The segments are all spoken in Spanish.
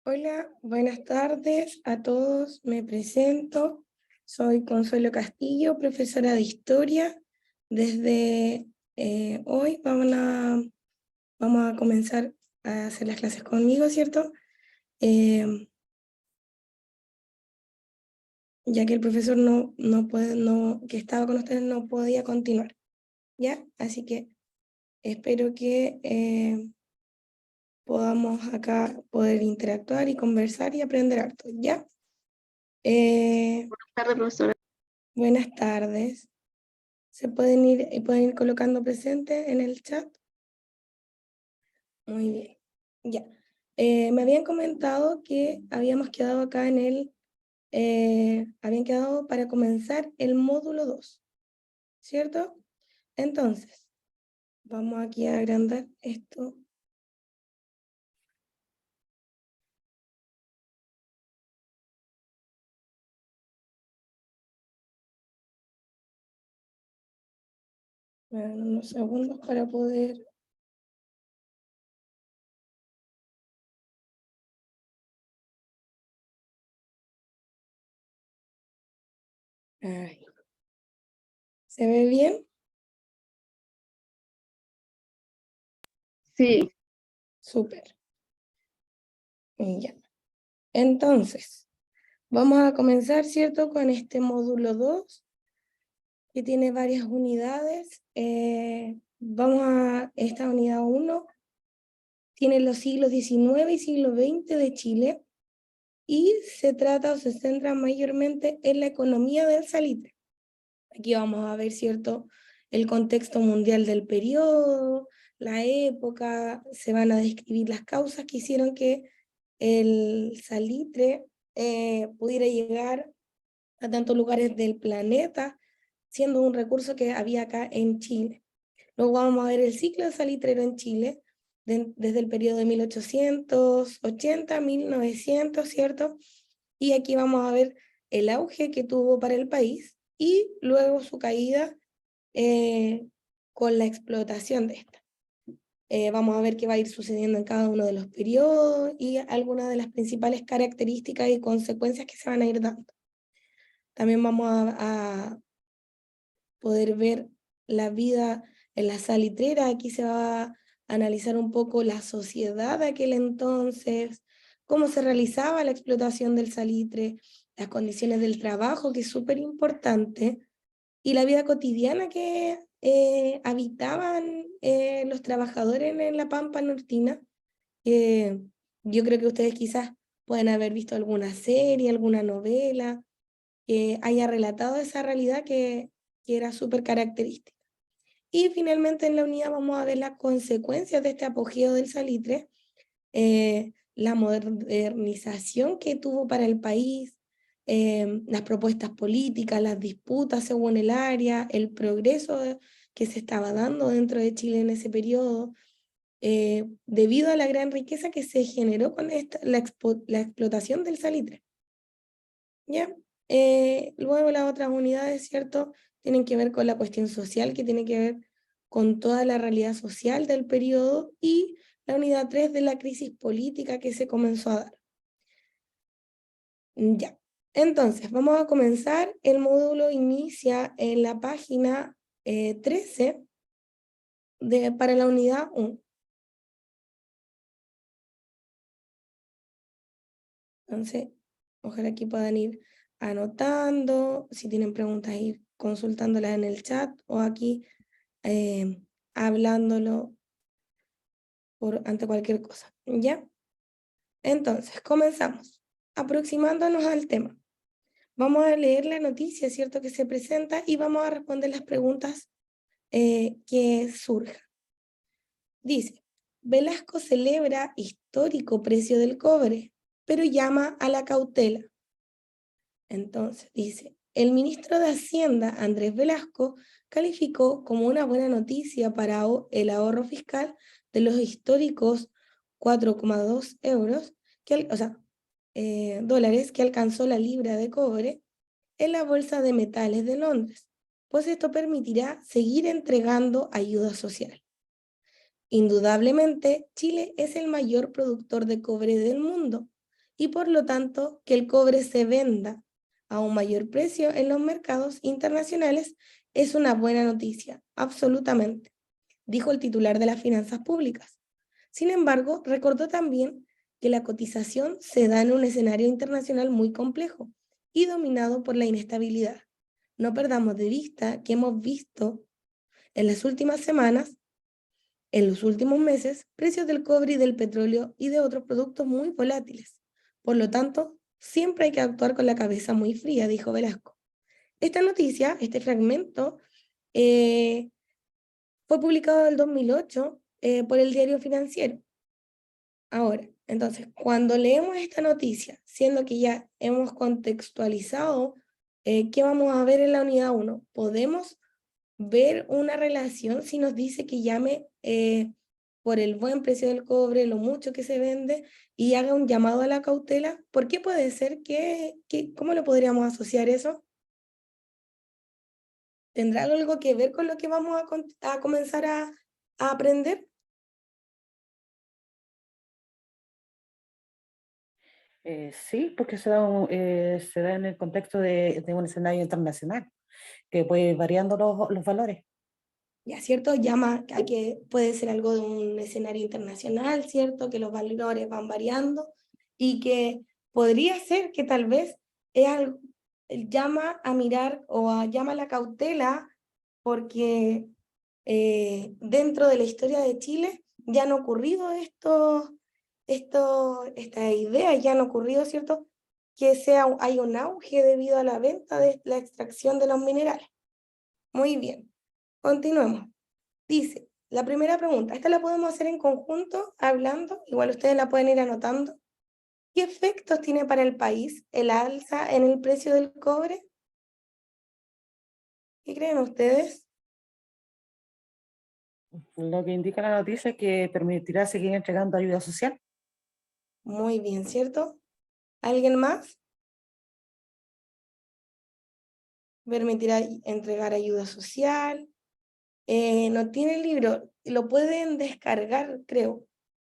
Hola, buenas tardes a todos. Me presento. Soy Consuelo Castillo, profesora de Historia. Desde hoy vamos a comenzar a hacer las clases conmigo, ¿cierto? Eh, ya que el profesor que estaba con ustedes no podía continuar, ¿ya? Así que espero que podamos acá poder interactuar y conversar y aprender harto, ¿ya? Eh, Tarde, profesora. Buenas tardes. ¿Se pueden ir colocando presente en el chat? Muy bien. Ya. Me habían comentado que habíamos quedado acá habían quedado para comenzar el módulo 2, ¿cierto? Entonces, vamos aquí a agrandar esto. Me dan unos segundos para poder... Ay. ¿Se ve bien? Sí. Súper. Ya. Entonces, vamos a comenzar, ¿cierto? Con este módulo 2 que tiene varias unidades. Esta unidad 1 tiene los siglos XIX y siglo XX de Chile y se trata o se centra mayormente en la economía del salitre. Aquí vamos a ver, ¿cierto?, el contexto mundial del periodo, la época, se van a describir las causas que hicieron que el salitre pudiera llegar a tantos lugares del planeta, siendo un recurso que había acá en Chile. Luego vamos a ver el ciclo del salitrero en Chile, desde el periodo de 1880 a 1900, ¿cierto? Y aquí vamos a ver el auge que tuvo para el país y luego su caída eh, con la explotación de esta. Vamos a ver qué va a ir sucediendo en cada uno de los periodos y algunas de las principales características y consecuencias que se van a ir dando. También vamos a poder ver la vida en la salitrera. Aquí se va a analizar un poco la sociedad de aquel entonces, cómo se realizaba la explotación del salitre, las condiciones del trabajo, que es súper importante, y la vida cotidiana que habitaban los trabajadores en la Pampa Nortina. Yo creo que ustedes quizás pueden haber visto alguna serie, alguna novela, que haya relatado esa realidad que era súper característica. Y finalmente en la unidad vamos a ver las consecuencias de este apogeo del salitre, la modernización que tuvo para el país, las propuestas políticas, las disputas según el área, el progreso que se estaba dando dentro de Chile en ese periodo, debido a la gran riqueza que se generó con la explotación del salitre. ¿Ya? Luego las otras unidades, ¿cierto? Tienen que ver con la cuestión social, que tiene que ver con toda la realidad social del periodo, y la unidad 3 de la crisis política que se comenzó a dar. Ya. Entonces, vamos a comenzar. El módulo inicia en la página 13 para la unidad 1. Entonces, ojalá aquí puedan ir anotando, si tienen preguntas, ir consultándolas en el chat o aquí eh, hablándolo ante cualquier cosa, ¿ya? Entonces, comenzamos. Aproximándonos al tema. Vamos a leer la noticia, ¿cierto?, que se presenta y vamos a responder las preguntas que surjan. Dice, Velasco celebra histórico precio del cobre, pero llama a la cautela. Entonces, dice, el ministro de Hacienda, Andrés Velasco, calificó como una buena noticia para el ahorro fiscal de los históricos 4,2 euros, dólares que alcanzó la libra de cobre en la Bolsa de Metales de Londres, pues esto permitirá seguir entregando ayuda social. Indudablemente, Chile es el mayor productor de cobre del mundo, y por lo tanto que el cobre se venda a un mayor precio en los mercados internacionales es una buena noticia, absolutamente, dijo el titular de las finanzas públicas. Sin embargo, recordó también que la cotización se da en un escenario internacional muy complejo y dominado por la inestabilidad. No perdamos de vista que hemos visto en las últimas semanas, en los últimos meses, precios del cobre y del petróleo y de otros productos muy volátiles. Por lo tanto, siempre hay que actuar con la cabeza muy fría, dijo Velasco. Esta noticia, este fragmento, eh, fue publicado en el 2008 por el Diario Financiero. Ahora, entonces, cuando leemos esta noticia, siendo que ya hemos contextualizado qué vamos a ver en la unidad 1, podemos ver una relación si nos dice que llame por el buen precio del cobre, lo mucho que se vende, y haga un llamado a la cautela. ¿Por qué puede ser cómo lo podríamos asociar eso? ¿Tendrá algo que ver con lo que vamos a comenzar a aprender? Sí, porque se da en el contexto de un escenario internacional, que puede ir variando los valores. Ya, ¿cierto? Llama a que puede ser algo de un escenario internacional, ¿cierto? Que los valores van variando y que podría ser que tal vez es algo, llama a mirar llama a la cautela porque dentro de la historia de Chile ya han ocurrido estas ideas, ya han ocurrido, ¿cierto? Que hay un auge debido a la venta de la extracción de los minerales. Muy bien, continuemos. Dice, la primera pregunta, esta la podemos hacer en conjunto, hablando, igual ustedes la pueden ir anotando. ¿Qué efectos tiene para el país el alza en el precio del cobre? ¿Qué creen ustedes? Lo que indica la noticia es que permitirá seguir entregando ayuda social. Muy bien, ¿cierto? ¿Alguien más? Permitirá entregar ayuda social. No tiene el libro, lo pueden descargar, creo.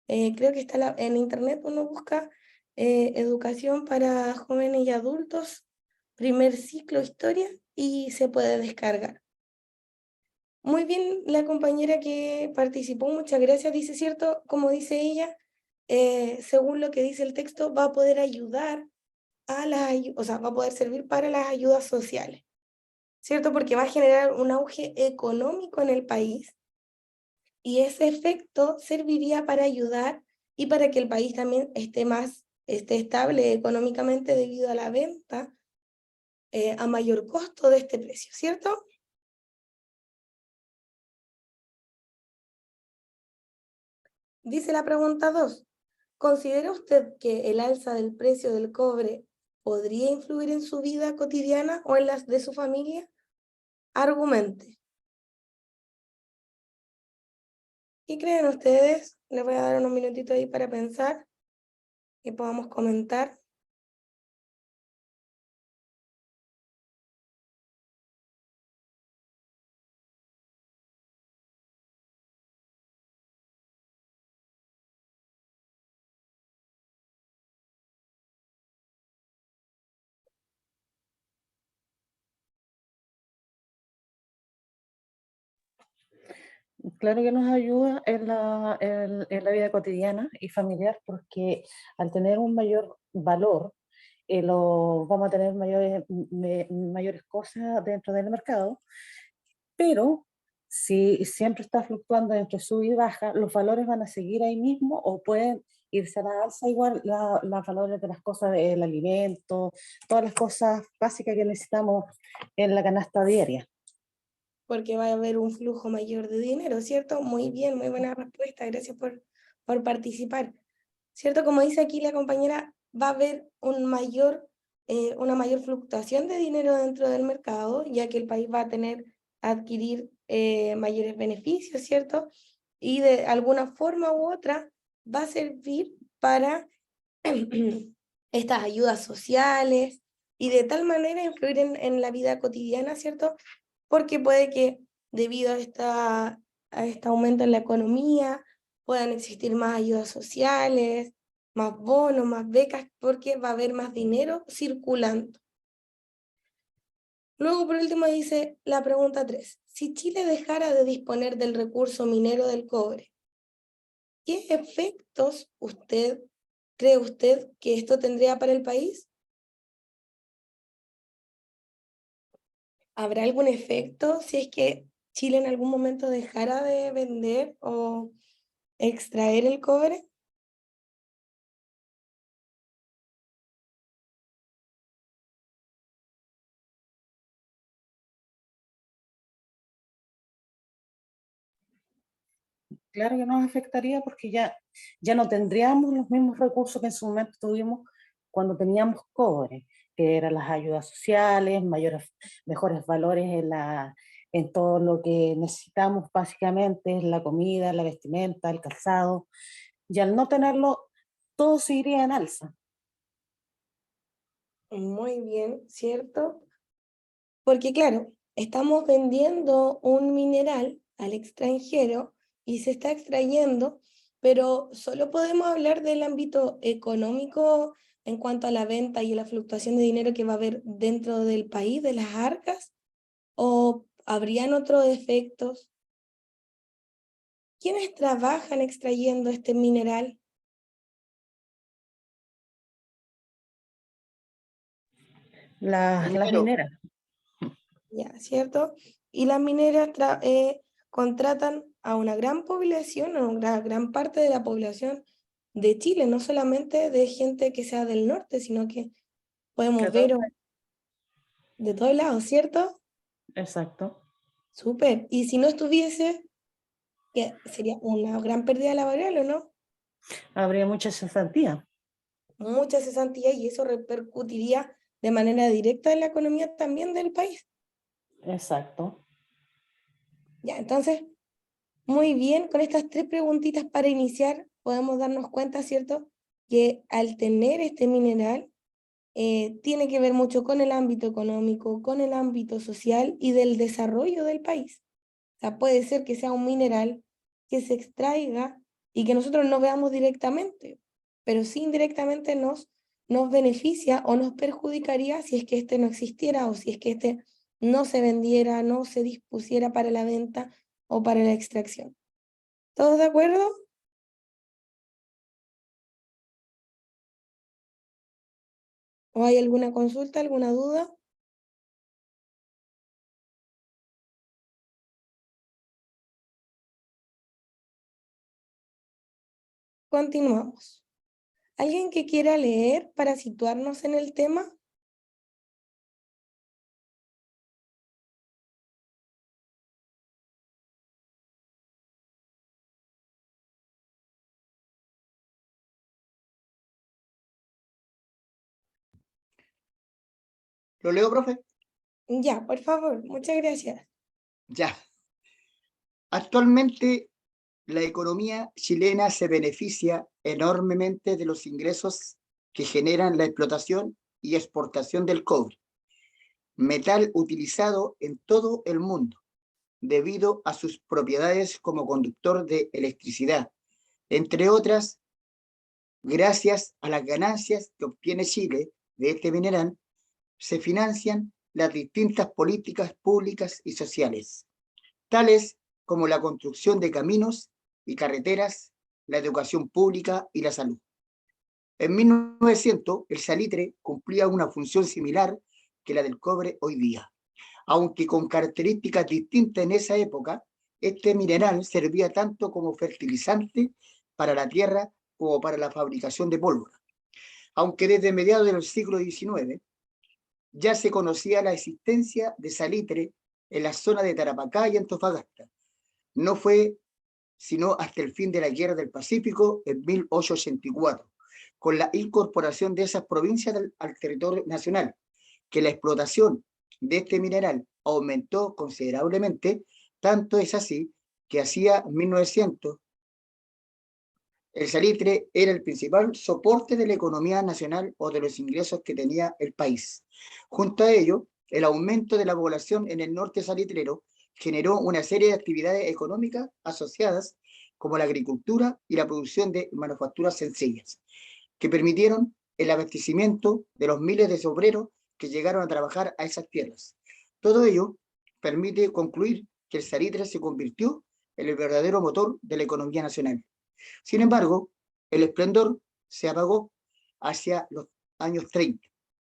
Creo que está en internet, uno busca educación para jóvenes y adultos, primer ciclo historia, y se puede descargar. Muy bien, la compañera que participó, muchas gracias, dice cierto, como dice ella, según lo que dice el texto, va a poder ayudar o sea, va a poder servir para las ayudas sociales, ¿cierto? Porque va a generar un auge económico en el país y ese efecto serviría para ayudar y para que el país también esté estable económicamente debido a la venta a mayor costo de este precio, ¿cierto? Dice la pregunta 2. ¿Considera usted que el alza del precio del cobre podría influir en su vida cotidiana o en las de su familia? Argumente. ¿Qué creen ustedes? Les voy a dar unos minutitos ahí para pensar y podamos comentar. Claro que nos ayuda en la vida cotidiana y familiar, porque al tener un mayor valor, vamos a tener mayores cosas dentro del mercado, pero si siempre está fluctuando entre sub y baja, los valores van a seguir ahí mismo o pueden irse a la alza igual los valores de las cosas del alimento, todas las cosas básicas que necesitamos en la canasta diaria. Porque va a haber un flujo mayor de dinero, ¿cierto? Muy bien, muy buena respuesta, gracias por participar. ¿Cierto? Como dice aquí la compañera, va a haber una mayor fluctuación de dinero dentro del mercado, ya que el país va a adquirir mayores beneficios, ¿cierto? Y de alguna forma u otra va a servir para estas ayudas sociales y de tal manera influir en la vida cotidiana, ¿cierto? Porque puede que debido a este aumento en la economía puedan existir más ayudas sociales, más bonos, más becas, porque va a haber más dinero circulando. Luego, por último, dice la pregunta 3. Si Chile dejara de disponer del recurso minero del cobre, ¿qué efectos cree usted que esto tendría para el país? ¿Habrá algún efecto si es que Chile en algún momento dejara de vender o extraer el cobre? Claro que nos afectaría porque ya no tendríamos los mismos recursos que en su momento tuvimos cuando teníamos cobre, que eran las ayudas sociales, mejores valores en todo lo que necesitamos básicamente, la comida, la vestimenta, el calzado. Y al no tenerlo, todo se iría en alza. Muy bien, ¿cierto? Porque claro, estamos vendiendo un mineral al extranjero y se está extrayendo, pero solo podemos hablar del ámbito económico en cuanto a la venta y la fluctuación de dinero que va a haber dentro del país, de las arcas, o habrían otros efectos. ¿Quiénes trabajan extrayendo este mineral? Las Minero, mineras, Ya, ¿cierto? Y las mineras contratan a una gran población, a una gran parte de la población de Chile, no solamente de gente que sea del norte, sino que podemos que todo, ver de todos lados, ¿cierto? exacto. Súper. Y si no estuviese, que sería una gran pérdida laboral, ¿o no? Habría mucha cesantía. Mucha cesantía y eso repercutiría de manera directa en la economía también del país. Exacto. Ya, entonces, muy bien, con estas tres preguntitas para iniciar, podemos darnos cuenta, ¿cierto? Que al tener este mineral, tiene que ver mucho con el ámbito económico, con el ámbito social y del desarrollo del país. O sea, puede ser que sea un mineral que se extraiga y que nosotros no veamos directamente, pero sí indirectamente nos beneficia o nos perjudicaría si es que este no existiera o si es que este no se vendiera, no se dispusiera para la venta o para la extracción. ¿Todos de acuerdo? ¿O hay alguna consulta, alguna duda? Continuamos. ¿Alguien que quiera leer para situarnos en el tema? ¿lo leo, profe? Ya, por favor, muchas gracias. Ya. Actualmente la economía chilena se beneficia enormemente de los ingresos que generan la explotación y exportación del cobre, metal utilizado en todo el mundo debido a sus propiedades como conductor de electricidad, entre otras. Gracias a las ganancias que obtiene Chile de este mineral, se financian las distintas políticas públicas y sociales, tales como la construcción de caminos y carreteras, la educación pública y la salud. En 1900, el salitre cumplía una función similar que la del cobre hoy día. Aunque con características distintas en esa época, este mineral servía tanto como fertilizante para la tierra como para la fabricación de pólvora. Aunque desde mediados del siglo XIX ya se conocía la existencia de salitre en la zona de Tarapacá y Antofagasta. No fue sino hasta el fin de la Guerra del Pacífico en 1884, con la incorporación de esas provincias al territorio nacional, que la explotación de este mineral aumentó considerablemente. Tanto es así que hacia 1900 el salitre era el principal soporte de la economía nacional o de los ingresos que tenía el país. Junto a ello, el aumento de la población en el norte salitrero generó una serie de actividades económicas asociadas, como la agricultura y la producción de manufacturas sencillas. que permitieron el abastecimiento de los miles de obreros que llegaron a trabajar a esas tierras. Todo ello permite concluir que el salitre se convirtió en el verdadero motor de la economía nacional. Sin embargo, el esplendor se apagó hacia los años 30.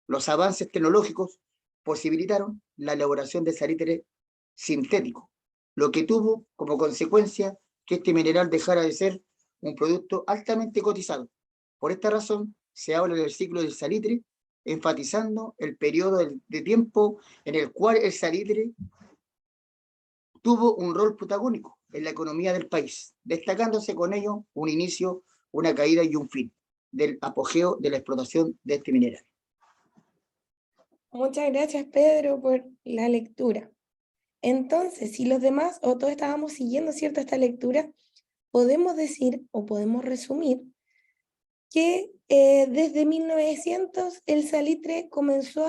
Los avances tecnológicos posibilitaron la elaboración de salitre sintético, lo que tuvo como consecuencia que este mineral dejara de ser un producto altamente cotizado. Por esta razón, se habla del ciclo del salitre, enfatizando el periodo de tiempo en el cual el salitre tuvo un rol protagónico en la economía del país, destacándose con ello un inicio, una caída y un fin del apogeo de la explotación de este mineral. Muchas gracias, Pedro, por la lectura. Entonces, si los demás o todos estábamos siguiendo, ¿cierto?, esta lectura, podemos decir o podemos resumir que desde 1900 el salitre comenzó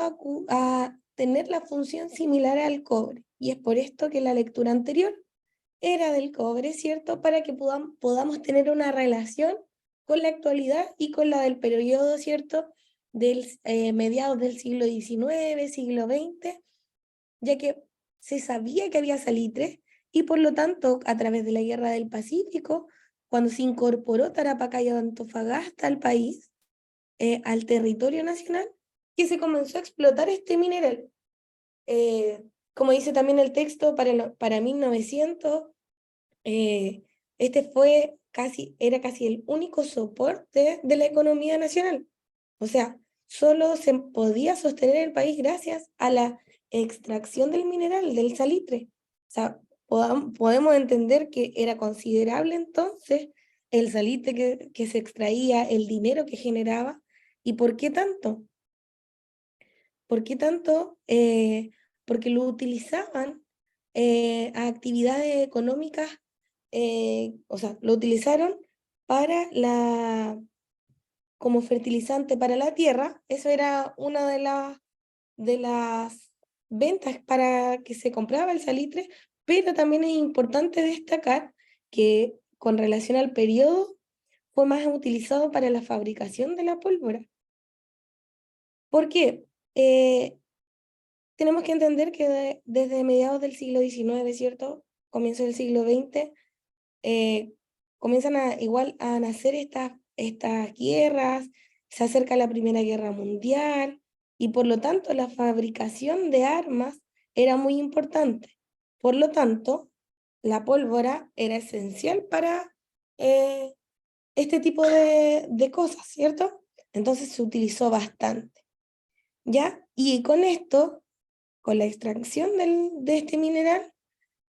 a tener la función similar al cobre. Y es por esto que la lectura anterior era del cobre, ¿cierto? Para que podamos tener una relación con la actualidad y con la del periodo, ¿cierto?, del mediados del siglo XIX, siglo XX, ya que se sabía que había salitre y por lo tanto, a través de la Guerra del Pacífico, cuando se incorporó Tarapacá y Antofagasta al país, al territorio nacional, que se comenzó a explotar este mineral. Como dice también el texto, para 1900, este era casi el único soporte de la economía nacional. O sea, solo se podía sostener el país gracias a la extracción del mineral, del salitre. O sea, podemos entender que era considerable entonces el salitre que se extraía, el dinero que generaba. ¿Y por qué tanto? ¿Por qué tanto? Porque lo utilizaban a actividades económicas, o sea, lo utilizaron para como fertilizante para la tierra. Eso era una de las ventas para que se compraba el salitre, pero también es importante destacar que con relación al periodo fue más utilizado para la fabricación de la pólvora. ¿Por qué? Tenemos que entender que desde mediados del siglo XIX, ¿cierto?, comienzo del siglo XX, comienzan igual a nacer estas guerras, se acerca la Primera Guerra Mundial, y por lo tanto la fabricación de armas era muy importante. Por lo tanto, la pólvora era esencial para este tipo de cosas, ¿cierto? Entonces se utilizó bastante, ¿ya? Y con esto, con la extracción de este mineral,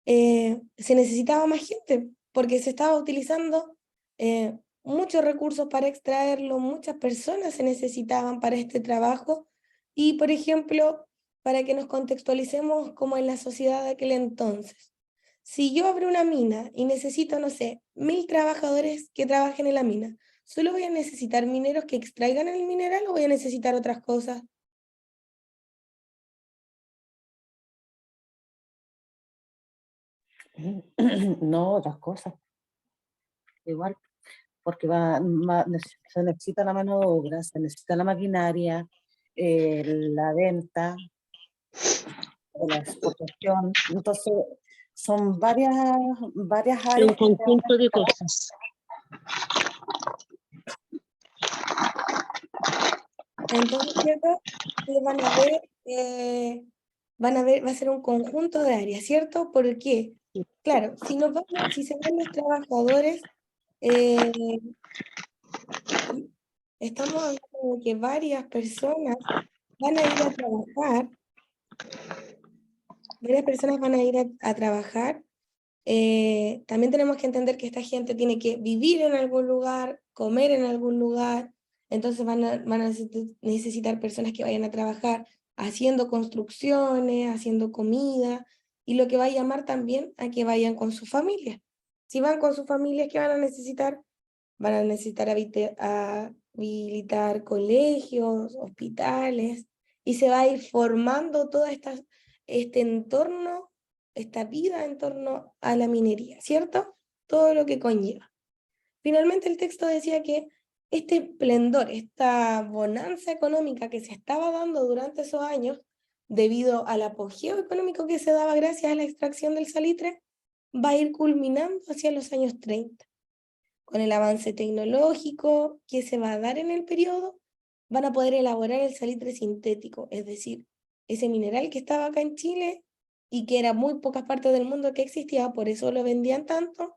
se necesitaba más gente, porque se estaba utilizando muchos recursos para extraerlo, muchas personas se necesitaban para este trabajo, y por ejemplo, para que nos contextualicemos como en la sociedad de aquel entonces, si yo abro una mina y necesito, no sé, 1000 trabajadores que trabajen en la mina, ¿solo voy a necesitar mineros que extraigan el mineral o voy a necesitar otras cosas? No, otras cosas, igual, porque se necesita la mano de obra, se necesita la maquinaria, la venta, la exportación. Entonces, son varias Es áreas un que se van conjunto de a cosas. Entonces, ¿cierto? Que va a ser un conjunto de áreas, ¿cierto? Porque, claro, si se van los trabajadores, eh, estamos hablando de que varias personas van a ir a trabajar, a trabajar. También tenemos que entender que esta gente tiene que vivir en algún lugar, comer en algún lugar, entonces van a necesitar personas que vayan a trabajar haciendo construcciones, haciendo comida, y lo que va a llamar también a que vayan con su familia. Si van con sus familias, ¿qué van a necesitar? Van a necesitar habilitar colegios, hospitales, y se va a ir formando todo este entorno, esta vida en torno a la minería, ¿cierto? Todo lo que conlleva. Finalmente el texto decía que este esplendor, esta bonanza económica que se estaba dando durante esos años, debido al apogeo económico que se daba gracias a la extracción del salitre, va a ir culminando hacia los años 30. Con el avance tecnológico que se va a dar en el periodo, van a poder elaborar el salitre sintético, es decir, ese mineral que estaba acá en Chile y que era muy pocas partes del mundo que existía, por eso lo vendían tanto,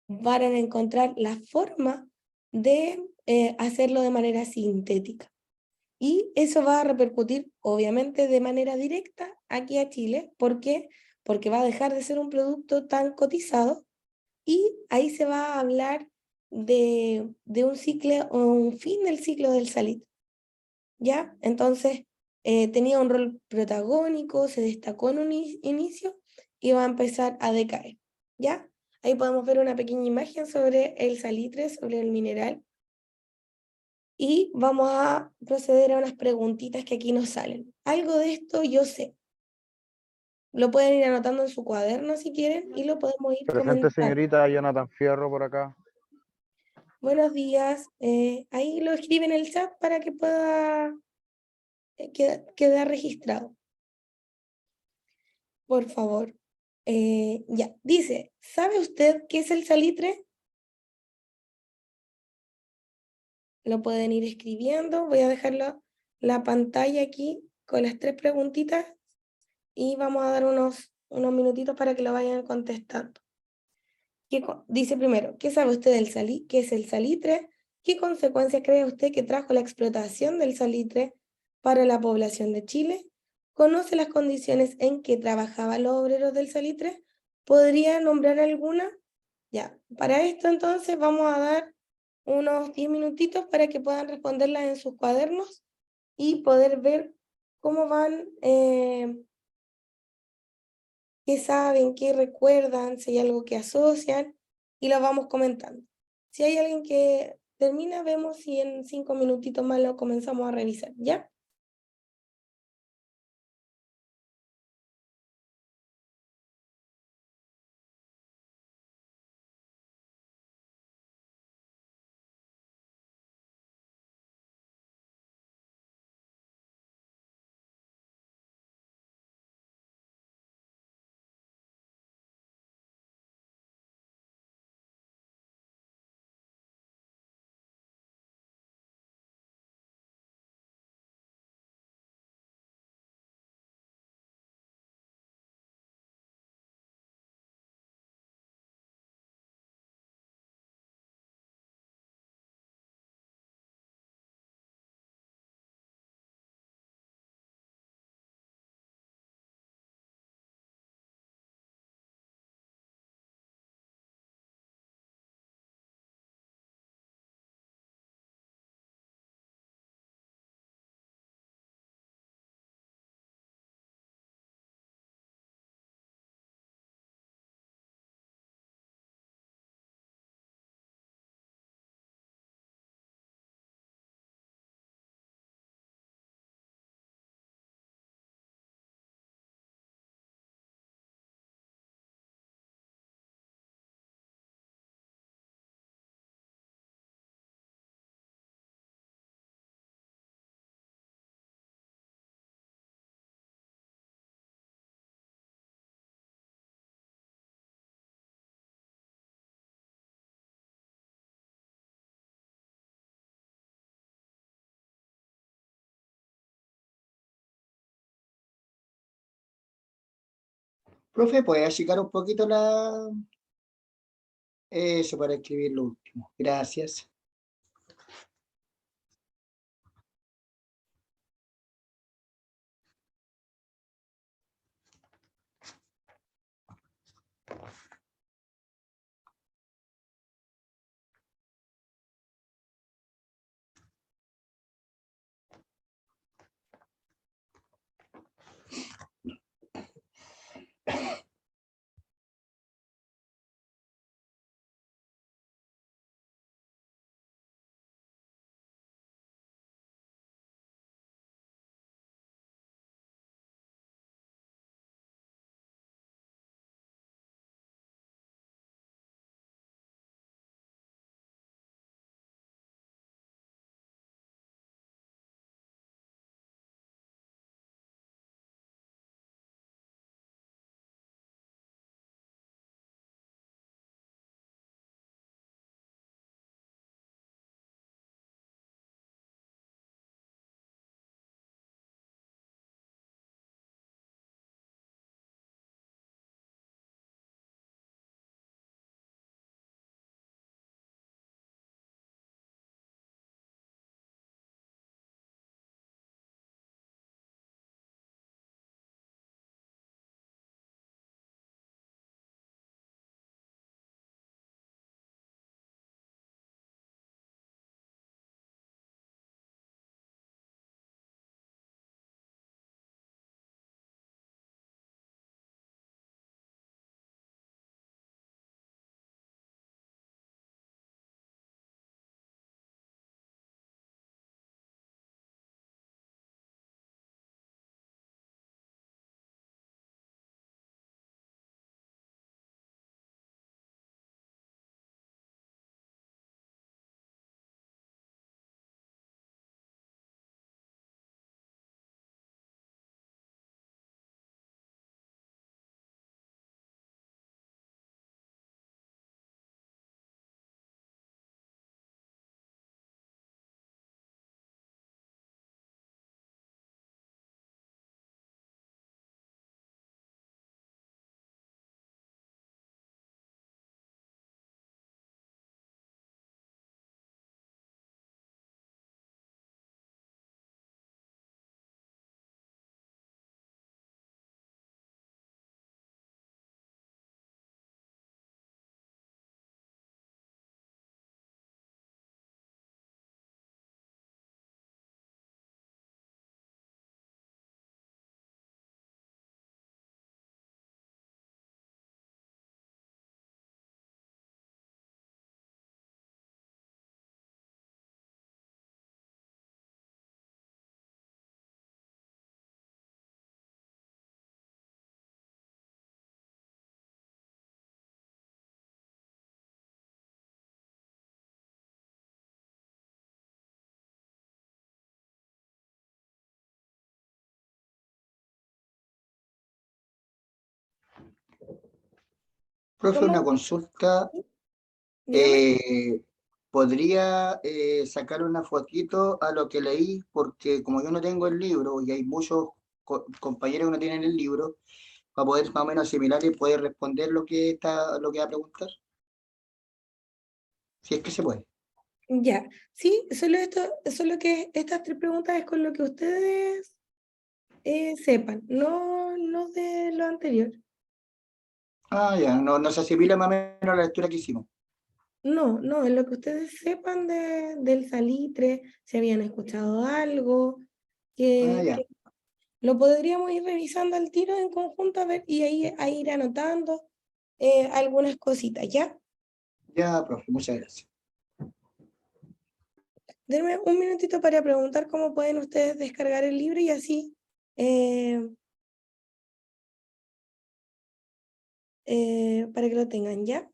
van a encontrar la forma de hacerlo de manera sintética. Y eso va a repercutir, obviamente, de manera directa aquí a Chile. ¿Por qué? Porque va a dejar de ser un producto tan cotizado y ahí se va a hablar de un ciclo o un fin del ciclo del salitre. ¿Ya? Entonces, tenía un rol protagónico, se destacó en un inicio y va a empezar a decaer. ¿Ya? Ahí podemos ver una pequeña imagen sobre el salitre, sobre el mineral. Y vamos a proceder a unas preguntitas que aquí nos salen. Algo de esto yo sé. Lo pueden ir anotando en su cuaderno si quieren y lo podemos ir Presente, comentando. señorita Jonathan Fierro por acá. Buenos días. Ahí lo escribe en el chat para que pueda quedar registrado. Por favor. Ya, dice, ¿sabe usted qué es el salitre? Lo pueden ir escribiendo. Voy a dejar la pantalla aquí con las 3 preguntitas y vamos a dar unos minutitos para que lo vayan contestando. Dice primero, ¿qué sabe usted qué es el salitre? ¿Qué consecuencias cree usted que trajo la explotación del salitre para la población de Chile? ¿Conoce las condiciones en que trabajaban los obreros del salitre? ¿Podría nombrar alguna? Ya, para esto entonces vamos a dar unos 10 minutitos para que puedan responderlas en sus cuadernos y poder ver cómo van, qué saben, qué recuerdan, si hay algo que asocian, y lo vamos comentando. Si hay alguien que termina, vemos si en 5 minutitos más lo comenzamos a revisar, ¿ya? Profe, ¿puede achicar un poquito eso para escribir lo último? Gracias. Profe, ¿Cómo? una consulta. Dígame. ¿Podría sacar una fotito a lo que leí? Porque como yo no tengo el libro y hay muchos compañeros que no tienen el libro, para poder más o menos asimilar y poder responder lo que va a preguntar, si es que se puede. Ya, sí, solo esto, solo que estas tres preguntas es con lo que ustedes sepan, no de lo anterior. Ah, ya, no, no se asimila más o menos a la lectura que hicimos. No, es lo que ustedes sepan del salitre, si habían escuchado algo, Ah, que, ya, que lo podríamos ir revisando al tiro en conjunto a ver, y ahí ir anotando algunas cositas, ¿ya? ya, profe, muchas gracias. Denme un minutito para preguntar cómo pueden ustedes descargar el libro y así eh, para que lo tengan, ¿ya?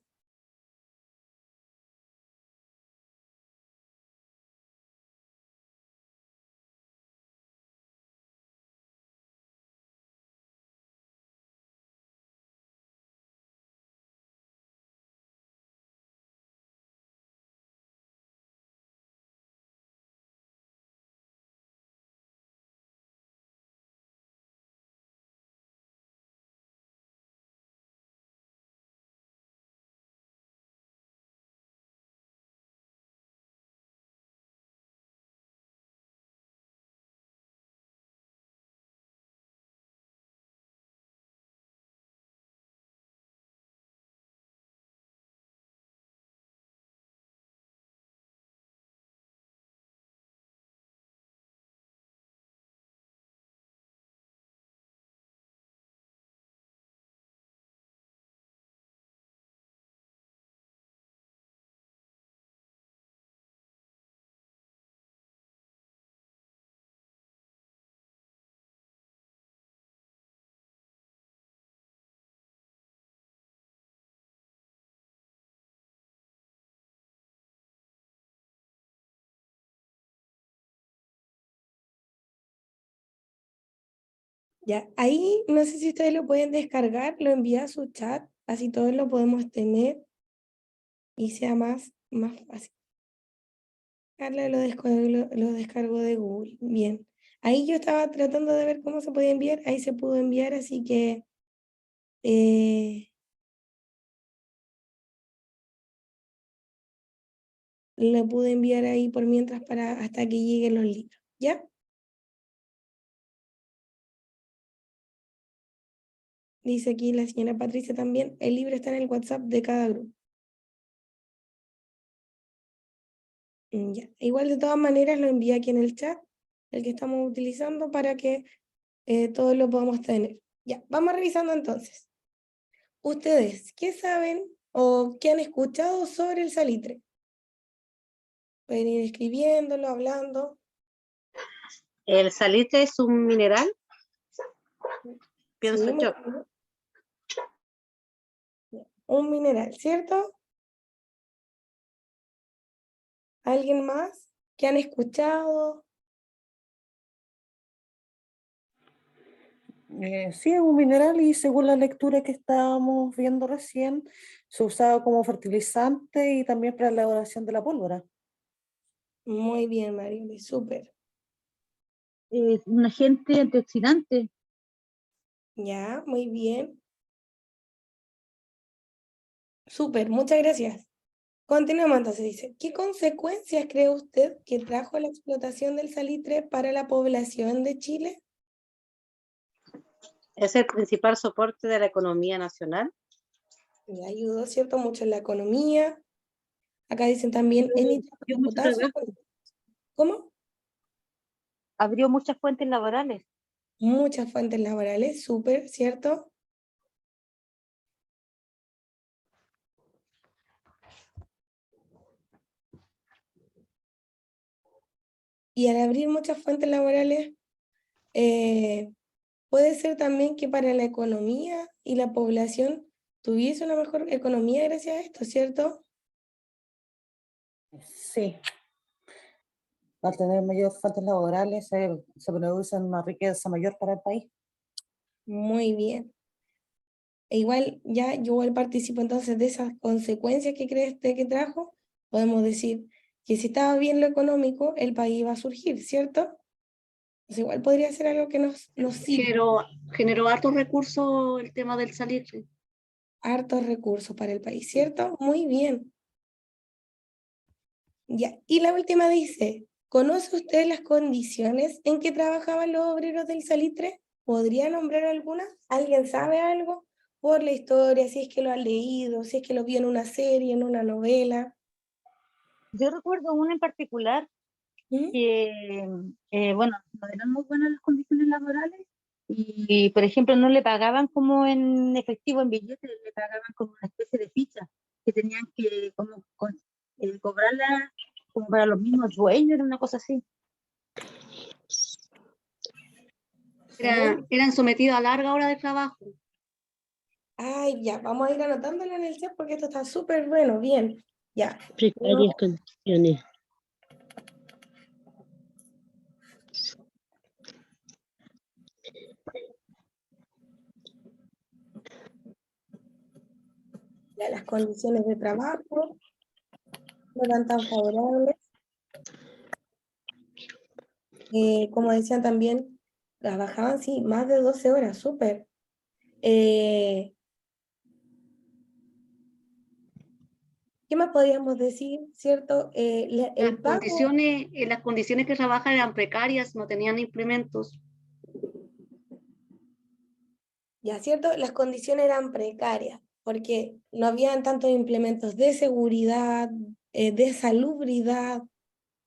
Ya, ahí no sé si ustedes lo pueden descargar, lo envía a su chat, así todos lo podemos tener y sea más fácil. Carla lo descargo de Google. Bien. Ahí yo estaba tratando de ver cómo se podía enviar, ahí se pudo enviar, así que eh, lo pude enviar ahí por mientras para hasta que lleguen los libros. ¿Ya? Dice aquí la señora Patricia también, el libro está en el WhatsApp de cada grupo. Ya. Igual de todas maneras lo envía aquí en el chat, el que estamos utilizando para que todos lo podamos tener. Ya, vamos revisando entonces. ¿Ustedes qué saben o qué han escuchado sobre el salitre? Pueden ir escribiéndolo, hablando. El salitre es un mineral, pienso Sí, muy yo. bien. Un mineral, ¿cierto? ¿Alguien más? ¿Qué han escuchado? Sí, es un mineral y según la lectura que estábamos viendo recién, se usaba como fertilizante y también para la elaboración de la pólvora. Muy bien, Marieli, súper. Es un agente antioxidante. Ya, muy bien. Súper, muchas gracias. Continuamos entonces, dice, ¿qué consecuencias cree usted que trajo la explotación del salitre para la población de Chile? Es el principal soporte de la economía nacional. Le ayudó, ¿cierto? Mucho en la economía. Acá dicen también en nitrato Dio de mucho potasio. trabajo, ¿Cómo? abrió muchas fuentes laborales. Muchas fuentes laborales, súper, ¿cierto? Y al abrir muchas fuentes laborales, eh, puede ser también que para la economía y la población tuviese una mejor economía gracias a esto, ¿cierto? Sí, al tener mayores fuentes laborales se produce una riqueza mayor para el país. Muy bien. E igual ya yo igual participo entonces de esas consecuencias que crees que trajo, podemos decir que si estaba bien lo económico, el país iba a surgir, ¿cierto? Pues igual podría ser algo que nos sirva, Generó hartos recursos el tema del salitre. hartos recursos para el país, ¿cierto? Muy bien. Ya, y la última dice, ¿conoce usted las condiciones en que trabajaban los obreros del salitre? ¿Podría nombrar alguna? ¿Alguien sabe algo? Por la historia, si es que lo ha leído, si es que lo vio en una serie, en una novela. Yo recuerdo una en particular ¿Mm? que, bueno, no eran muy buenas las condiciones laborales y, por ejemplo, no le pagaban como en efectivo, en billetes, le pagaban como una especie de ficha que tenían que como, cobrarla como para los mismos dueños, era una cosa así. Eran sometidos a larga hora de trabajo. Ay, ya, vamos a ir anotándolo en el chat porque esto está súper bueno, bien. Ya. Precarias condiciones. Ya, las condiciones de trabajo no eran tan favorables. Como decían también, trabajaban, sí, más de 12 horas, súper. ¿Qué más podríamos decir, cierto? El pago, Las condiciones que trabajan eran precarias, no tenían implementos. ya, cierto, las condiciones eran precarias, porque no habían tantos implementos de seguridad, de salubridad,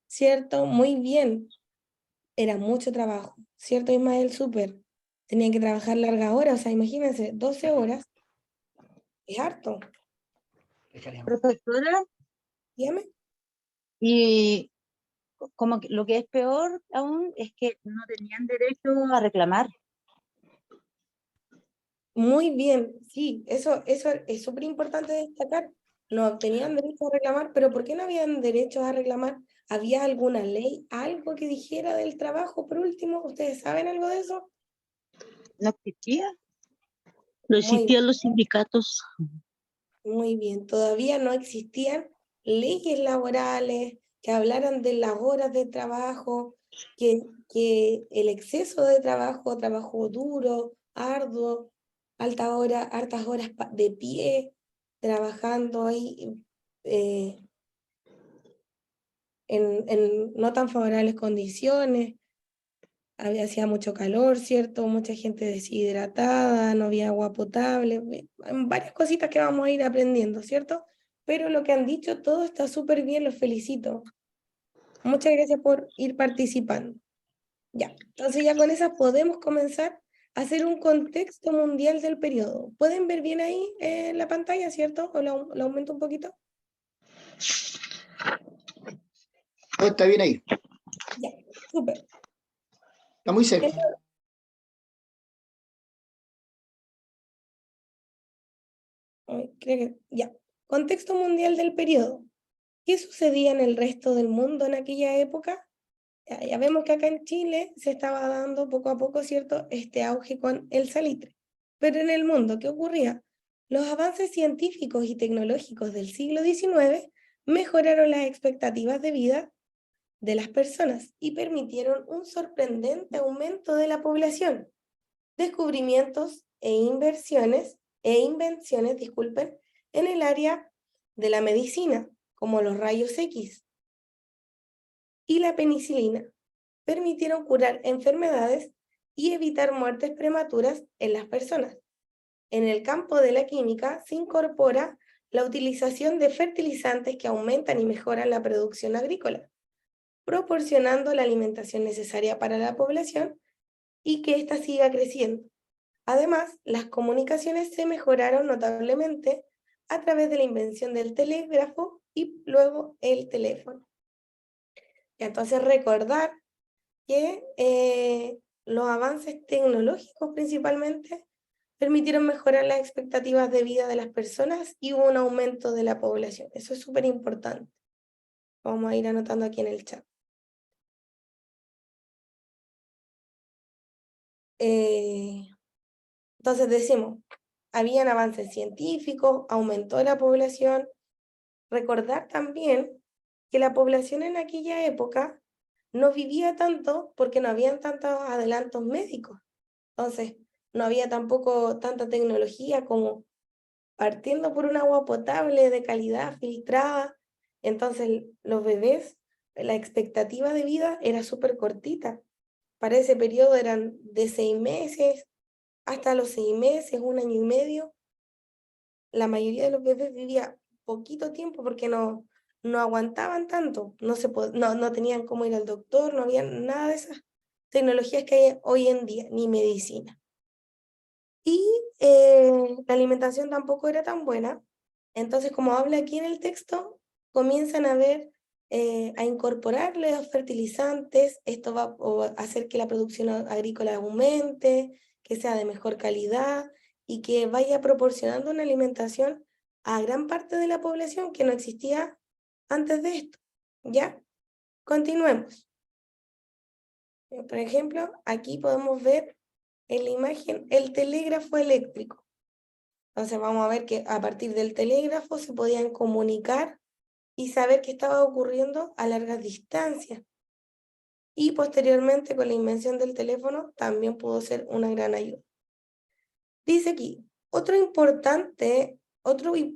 ¿cierto? Muy bien, era mucho trabajo, ¿cierto, Ismael? Súper. Tenían que trabajar largas horas, o sea, imagínense, 12 horas, es harto. Profesora, Dígame. y como que lo que es peor aún es que no tenían derecho a reclamar. Muy bien, sí, eso es súper importante destacar. No tenían derecho a reclamar, pero ¿por qué no habían derecho a reclamar? ¿Había alguna ley, algo que dijera del trabajo, por último? ¿Ustedes saben algo de eso? No existía. No Muy, existían los sindicatos. muy bien, todavía no existían leyes laborales que hablaran de las horas de trabajo, que el exceso de trabajo, trabajo duro, arduo, hartas horas de pie, trabajando ahí en no tan favorables condiciones, hacía mucho calor, ¿cierto? Mucha gente deshidratada, no había agua potable, varias cositas que vamos a ir aprendiendo, ¿cierto? Pero lo que han dicho, todo está súper bien, los felicito. Muchas gracias por ir participando. Ya, entonces ya con esas podemos comenzar a hacer un contexto mundial del periodo. ¿Pueden ver bien ahí en la pantalla, cierto? ¿O lo aumento un poquito? Todo está bien ahí, Ya, súper. está muy cerca. Creo que, ya. Contexto mundial del periodo. ¿Qué sucedía en el resto del mundo en aquella época? Ya vemos que acá en Chile se estaba dando poco a poco, ¿cierto?, este auge con el salitre. Pero en el mundo, ¿qué ocurría? Los avances científicos y tecnológicos del siglo XIX mejoraron las expectativas de vida de las personas y permitieron un sorprendente aumento de la población. Descubrimientos e invenciones, disculpen, en el área de la medicina, como los rayos X y la penicilina, permitieron curar enfermedades y evitar muertes prematuras en las personas. En el campo de la química se incorpora la utilización de fertilizantes que aumentan y mejoran la producción agrícola, proporcionando la alimentación necesaria para la población y que ésta siga creciendo. Además, las comunicaciones se mejoraron notablemente a través de la invención del telégrafo y luego el teléfono. Y entonces recordar que los avances tecnológicos principalmente permitieron mejorar las expectativas de vida de las personas y hubo un aumento de la población. Eso es súper importante. Vamos a ir anotando aquí en el chat. Entonces decimos, habían avances científicos, aumentó la población. Recordar también que la población en aquella época no vivía tanto porque no habían tantos adelantos médicos. Entonces, no había tampoco tanta tecnología como partiendo por un agua potable de calidad filtrada. Entonces, los bebés, la expectativa de vida era súper cortita. Para ese periodo eran de 6 meses hasta los 6 meses, 1 año y medio. La mayoría de los bebés vivía poquito tiempo porque no aguantaban tanto, no tenían cómo ir al doctor, no había nada de esas tecnologías que hay hoy en día, ni medicina. Y la alimentación tampoco era tan buena. Entonces, como habla aquí en el texto, comienzan a ver, a incorporarle los fertilizantes. Esto va a hacer que la producción agrícola aumente, que sea de mejor calidad y que vaya proporcionando una alimentación a gran parte de la población que no existía antes de esto. ¿Ya? Continuemos. Por ejemplo, aquí podemos ver en la imagen el telégrafo eléctrico. Entonces vamos a ver que a partir del telégrafo se podían comunicar y saber qué estaba ocurriendo a largas distancias. Y posteriormente con la invención del teléfono también pudo ser una gran ayuda. Dice aquí, otro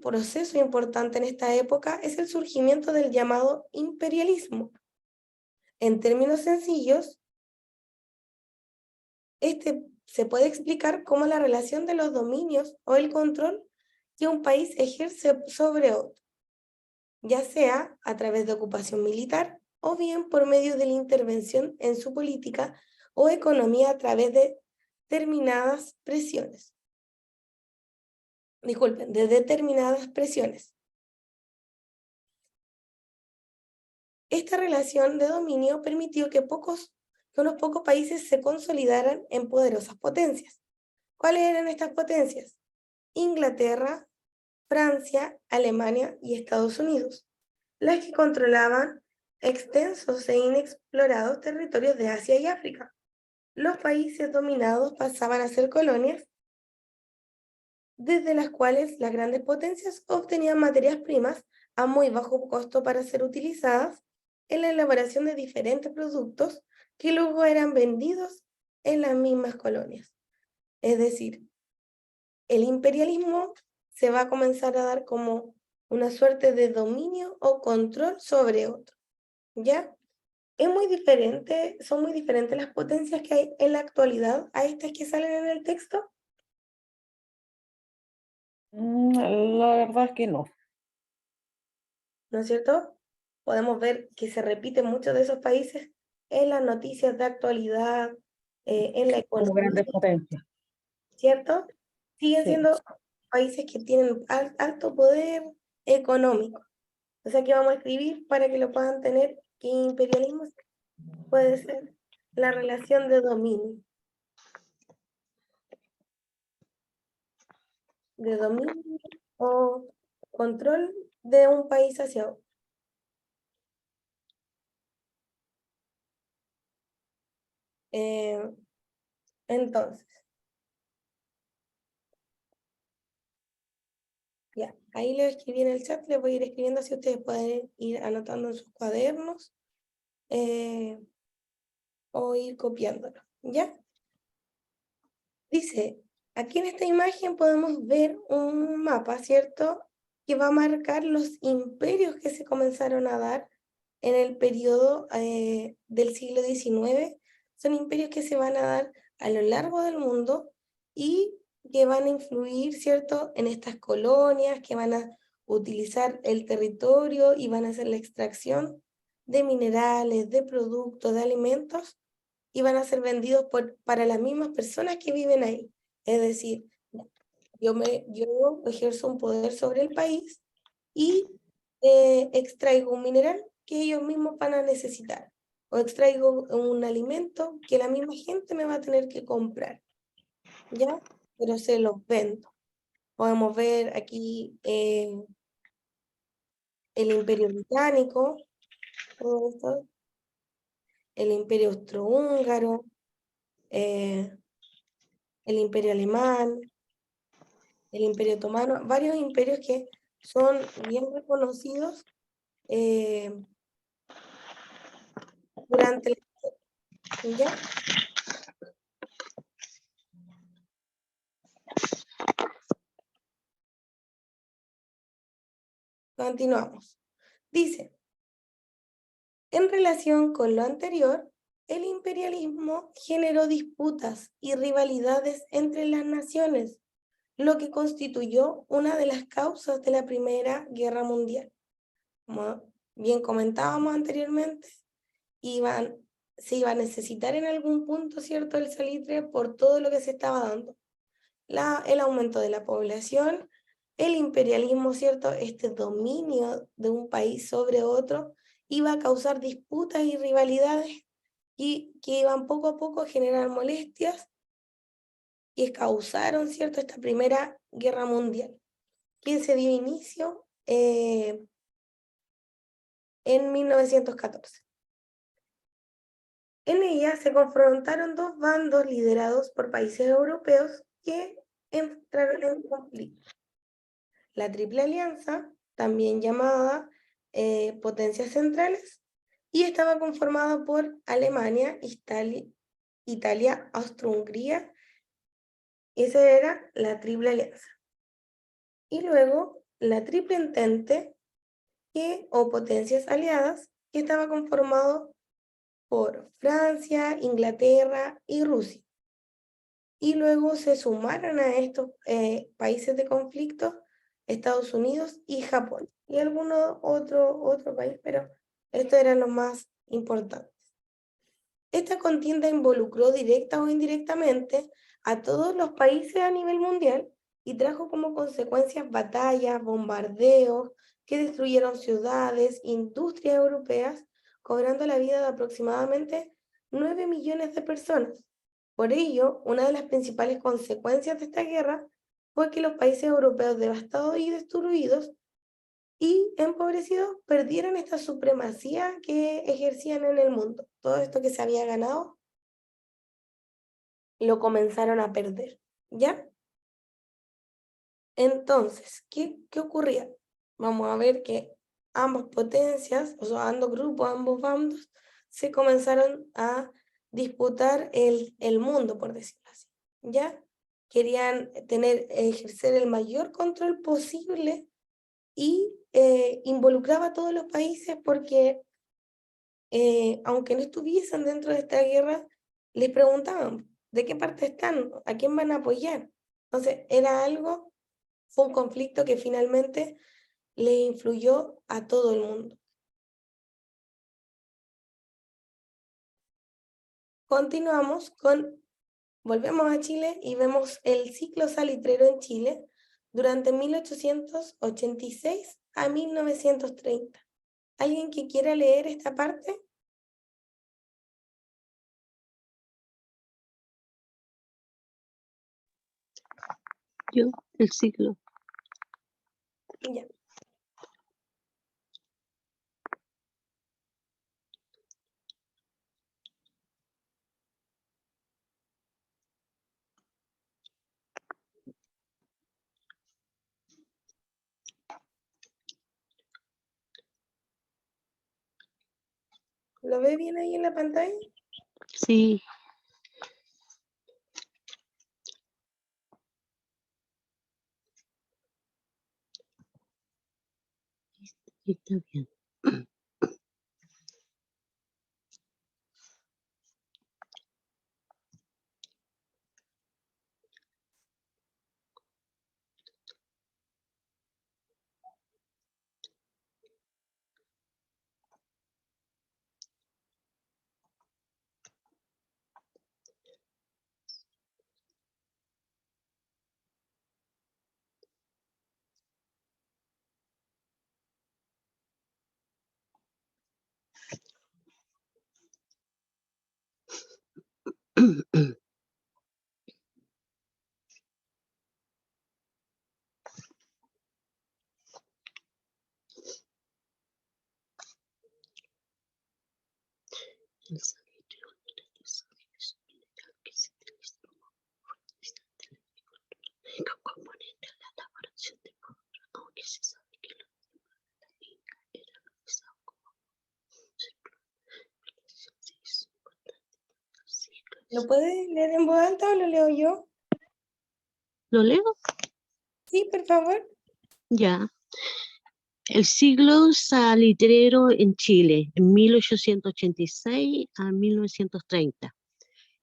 proceso importante en esta época es el surgimiento del llamado imperialismo. En términos sencillos, este se puede explicar como la relación de los dominios o el control que un país ejerce sobre otro, ya sea a través de ocupación militar o bien por medio de la intervención en su política o economía a través de determinadas presiones. Disculpen, de determinadas presiones. Esta relación de dominio permitió que unos pocos países se consolidaran en poderosas potencias. ¿Cuáles eran estas potencias? Inglaterra, Francia, Alemania y Estados Unidos, las que controlaban extensos e inexplorados territorios de Asia y África. Los países dominados pasaban a ser colonias, desde las cuales las grandes potencias obtenían materias primas a muy bajo costo para ser utilizadas en la elaboración de diferentes productos que luego eran vendidos en las mismas colonias. Es decir, el imperialismo se va a comenzar a dar como una suerte de dominio o control sobre otro, ¿ya? Son muy diferentes las potencias que hay en la actualidad a estas que salen en el texto. La verdad es que no. ¿No es cierto? Podemos ver que se repiten muchos de esos países en las noticias de actualidad, en la Como economía, grandes potencias. ¿cierto? Siguen Sí. siendo países que tienen alto poder económico. O sea que vamos a escribir para que lo puedan tener, que imperialismo puede ser la relación de dominio. De dominio o control de un país hacia otro. Entonces, ya, ahí le escribí en el chat, les voy a ir escribiendo así ustedes pueden ir anotando en sus cuadernos o ir copiándolo, ¿ya? Dice, aquí en esta imagen podemos ver un mapa, ¿cierto? Que va a marcar los imperios que se comenzaron a dar en el periodo del siglo XIX. Son imperios que se van a dar a lo largo del mundo y que van a influir, ¿cierto?, en estas colonias, que van a utilizar el territorio y van a hacer la extracción de minerales, de productos, de alimentos, y van a ser vendidos para las mismas personas que viven ahí. Es decir, yo ejerzo un poder sobre el país y extraigo un mineral que ellos mismos van a necesitar, o extraigo un alimento que la misma gente me va a tener que comprar, ¿ya? Pero se los vendo. Podemos ver aquí el Imperio Británico, todo esto, el Imperio Austrohúngaro, el Imperio Alemán, el Imperio Otomano, varios imperios que son bien reconocidos durante la... ¿Ya? Continuamos. Dice, en relación con lo anterior, el imperialismo generó disputas y rivalidades entre las naciones, lo que constituyó una de las causas de la Primera Guerra Mundial. Como bien comentábamos anteriormente, se iba a necesitar en algún punto, ¿cierto?, el salitre por todo lo que se estaba dando. El aumento de la población, el imperialismo, ¿cierto?, este dominio de un país sobre otro, iba a causar disputas y rivalidades y que iban poco a poco a generar molestias y causaron, ¿cierto?, esta Primera Guerra Mundial, que se dio inicio en 1914. En ella se confrontaron dos bandos liderados por países europeos que entraron en conflicto. La Triple Alianza, también llamada Potencias Centrales, y estaba conformada por Alemania, Italia, Austria-Hungría. Esa era la Triple Alianza. Y luego la Triple Entente, o Potencias Aliadas, que estaba conformado por Francia, Inglaterra y Rusia. Y luego se sumaron a estos países de conflicto Estados Unidos y Japón, y alguno otro país, pero estos eran los más importantes. Esta contienda involucró directa o indirectamente a todos los países a nivel mundial y trajo como consecuencias batallas, bombardeos que destruyeron ciudades, industrias europeas, cobrando la vida de aproximadamente 9 millones de personas. Por ello, una de las principales consecuencias de esta guerra fue que los países europeos devastados y destruidos y empobrecidos perdieron esta supremacía que ejercían en el mundo. Todo esto que se había ganado lo comenzaron a perder, ¿ya? Entonces, ¿qué ocurría? Vamos a ver que ambas potencias, o sea, ambos grupos, ambos bandos, se comenzaron a disputar el mundo, por decirlo así, ¿ya? Querían ejercer el mayor control posible y involucraba a todos los países porque, aunque no estuviesen dentro de esta guerra, les preguntaban, ¿de qué parte están? ¿A quién van a apoyar? Entonces, fue un conflicto que finalmente le influyó a todo el mundo. Volvemos a Chile y vemos el ciclo salitrero en Chile durante 1886 a 1930. ¿Alguien que quiera leer esta parte? Yo, el ciclo. Ya. ¿Lo ve bien ahí en la pantalla? Sí. Está bien. El salitre es un mineral que se utiliza como fertilizante en la agricultura, como componente ¿Lo puedes leer en voz alta o lo leo yo? ¿Lo leo? Sí, por favor. Ya. El siglo salitrero en Chile, en 1886 a 1930.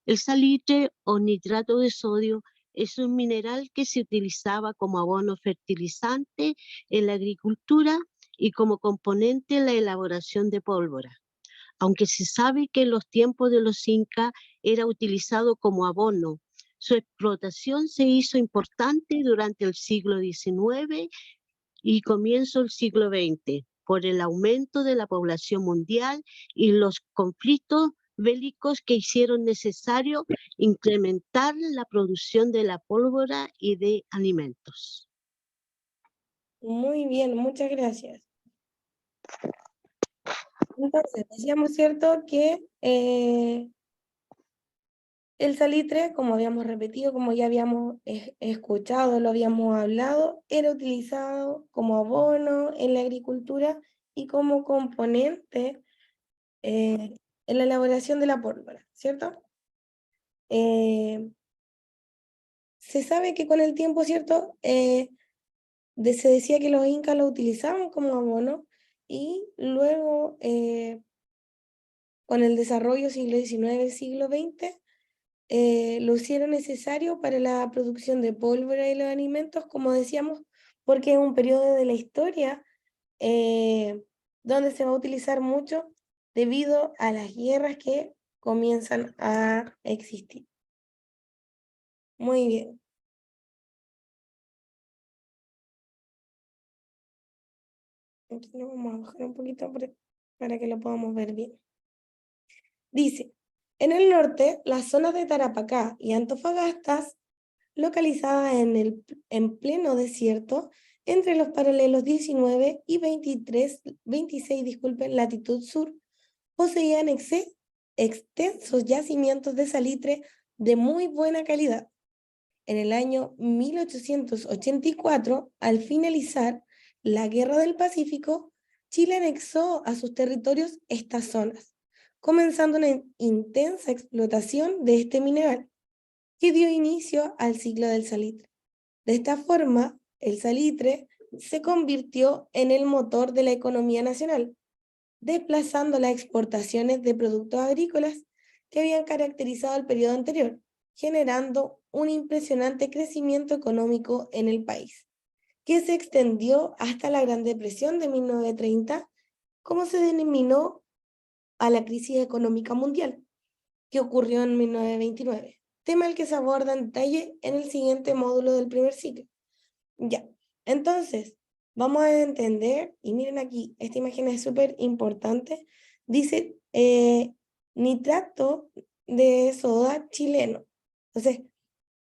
El salitre o nitrato de sodio es un mineral que se utilizaba como abono fertilizante en la agricultura y como componente en la elaboración de pólvora. Aunque se sabe que en los tiempos de los incas era utilizado como abono, su explotación se hizo importante durante el siglo XIX y comienzo del siglo XX por el aumento de la población mundial y los conflictos bélicos que hicieron necesario incrementar la producción de la pólvora y de alimentos. Muy bien, muchas gracias. Entonces, decíamos, ¿cierto?, que el salitre, como habíamos repetido, como ya habíamos escuchado, lo habíamos hablado, era utilizado como abono en la agricultura y como componente en la elaboración de la pólvora, ¿cierto? Se sabe que con el tiempo, ¿cierto?, se decía que los incas lo utilizaban como abono y luego con el desarrollo siglo XIX, siglo XX, lo hicieron necesario para la producción de pólvora y los alimentos, como decíamos, porque es un periodo de la historia donde se va a utilizar mucho debido a las guerras que comienzan a existir. Muy bien. Aquí lo vamos a bajar un poquito para que lo podamos ver bien. Dice, en el norte, las zonas de Tarapacá y Antofagasta, localizadas en pleno desierto, entre los paralelos 19 y 26, disculpen, latitud sur, poseían extensos yacimientos de salitre de muy buena calidad. En el año 1884, al finalizar la Guerra del Pacífico, Chile anexó a sus territorios estas zonas, comenzando una intensa explotación de este mineral, que dio inicio al ciclo del salitre. De esta forma, el salitre se convirtió en el motor de la economía nacional, desplazando las exportaciones de productos agrícolas que habían caracterizado el periodo anterior, generando un impresionante crecimiento económico en el país, que se extendió hasta la Gran Depresión de 1930, como se denominó a la crisis económica mundial, que ocurrió en 1929, tema el que se aborda en detalle en el siguiente módulo del primer ciclo. Ya, entonces, vamos a entender, y miren aquí, esta imagen es súper importante, dice nitrato de soda chileno. Entonces,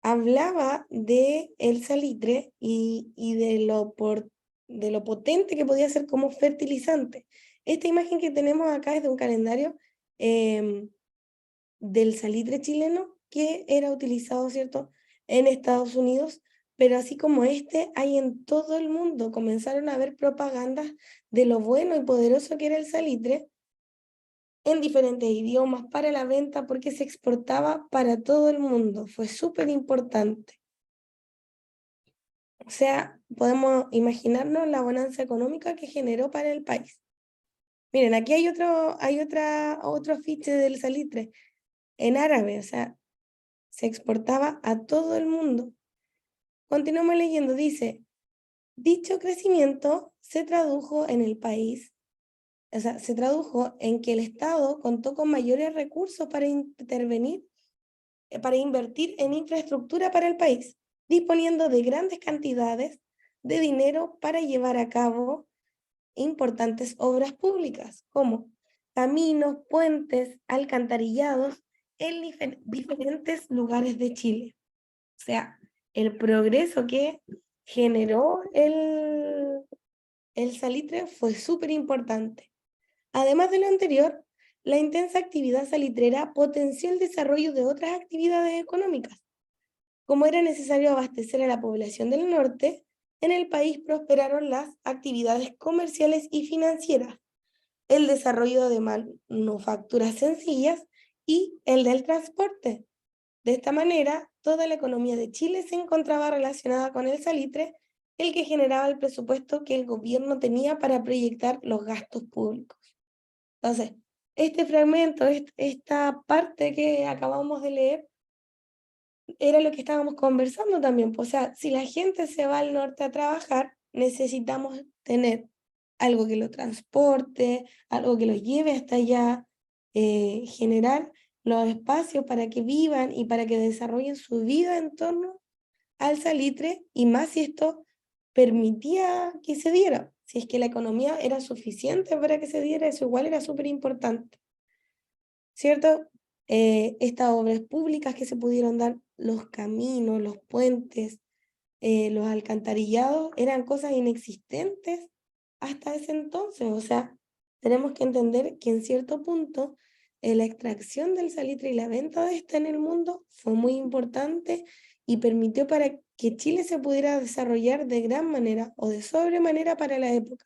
hablaba de el salitre y de lo potente que podía ser como fertilizante. Esta imagen que tenemos acá es de un calendario del salitre chileno que era utilizado, ¿cierto?, en Estados Unidos, pero así como este, hay en todo el mundo. Comenzaron a haber propagandas de lo bueno y poderoso que era el salitre en diferentes idiomas para la venta, porque se exportaba para todo el mundo. Fue súper importante. O sea, podemos imaginarnos la bonanza económica que generó para el país. Miren, aquí hay otro afiche del salitre en árabe, o sea, se exportaba a todo el mundo. Continuamos leyendo, dice, dicho crecimiento se tradujo en el país, o sea, se tradujo en que el Estado contó con mayores recursos para para invertir en infraestructura para el país, disponiendo de grandes cantidades de dinero para llevar a cabo importantes obras públicas, como caminos, puentes, alcantarillados en diferentes lugares de Chile. O sea, el progreso que generó el salitre fue súper importante. Además de lo anterior, la intensa actividad salitrera potenció el desarrollo de otras actividades económicas. Como era necesario abastecer a la población del norte, en el país prosperaron las actividades comerciales y financieras, el desarrollo de manufacturas sencillas y el del transporte. De esta manera, toda la economía de Chile se encontraba relacionada con el salitre, el que generaba el presupuesto que el gobierno tenía para proyectar los gastos públicos. Entonces, este fragmento, esta parte que acabamos de leer, era lo que estábamos conversando también. O sea, si la gente se va al norte a trabajar, necesitamos tener algo que lo transporte, algo que lo lleve hasta allá, generar los espacios para que vivan y para que desarrollen su vida en torno al salitre, y más si esto permitía que se diera. Si es que la economía era suficiente para que se diera, eso igual era súper importante, ¿cierto? Estas obras públicas que se pudieron dar, los caminos, los puentes, los alcantarillados, eran cosas inexistentes hasta ese entonces. O sea, tenemos que entender que en cierto punto la extracción del salitre y la venta de esta en el mundo fue muy importante y permitió para que Chile se pudiera desarrollar de gran manera o de sobremanera para la época.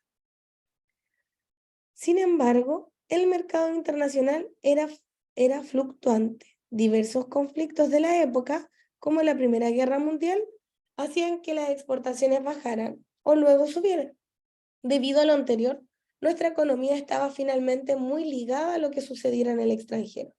Sin embargo, el mercado internacional era fluctuante. Diversos conflictos de la época, como la Primera Guerra Mundial, hacían que las exportaciones bajaran o luego subieran. Debido a lo anterior, nuestra economía estaba finalmente muy ligada a lo que sucediera en el extranjero.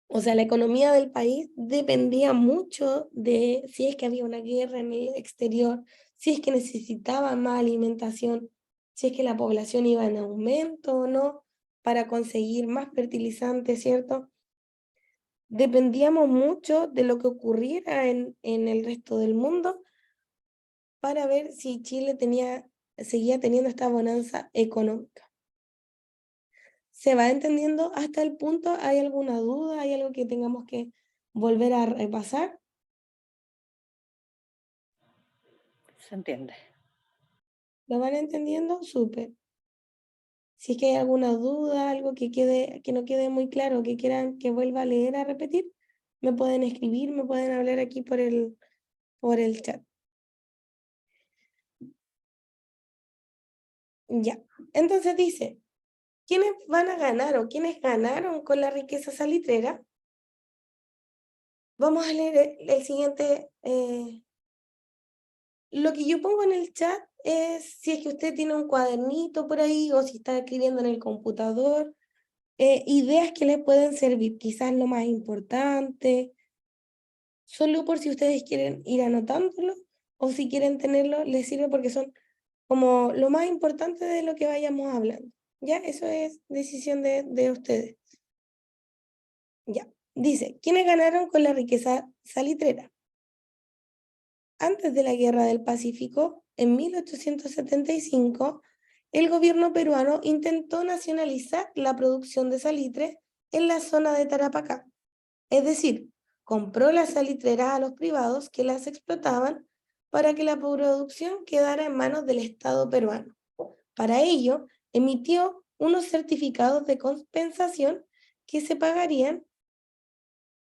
O sea, la economía del país dependía mucho de si es que había una guerra en el exterior, si es que necesitaban más alimentación, si es que la población iba en aumento o no, para conseguir más fertilizantes, ¿cierto? Dependíamos mucho de lo que ocurriera en el resto del mundo para ver si Chile seguía teniendo esta bonanza económica. ¿Se va entendiendo hasta el punto? ¿Hay alguna duda? ¿Hay algo que tengamos que volver a repasar? Se entiende. ¿Lo van entendiendo? Súper. Si es que hay alguna duda, algo que no quede muy claro, que quieran que vuelva a leer, a repetir, me pueden escribir, me pueden hablar aquí por el chat. Ya. Entonces dice, ¿quiénes van a ganar o quiénes ganaron con la riqueza salitrera? Vamos a leer el siguiente. Lo que yo pongo en el chat es si es que usted tiene un cuadernito por ahí o si está escribiendo en el computador, ideas que le pueden servir, quizás lo más importante, solo por si ustedes quieren ir anotándolo o si quieren tenerlo, les sirve porque son como lo más importante de lo que vayamos hablando. Ya, eso es decisión de ustedes. Ya, dice, ¿quiénes ganaron con la riqueza salitrera? Antes de la Guerra del Pacífico, en 1875, el gobierno peruano intentó nacionalizar la producción de salitre en la zona de Tarapacá. Es decir, compró las salitreras a los privados que las explotaban para que la producción quedara en manos del Estado peruano. Para ello, emitió unos certificados de compensación que se pagarían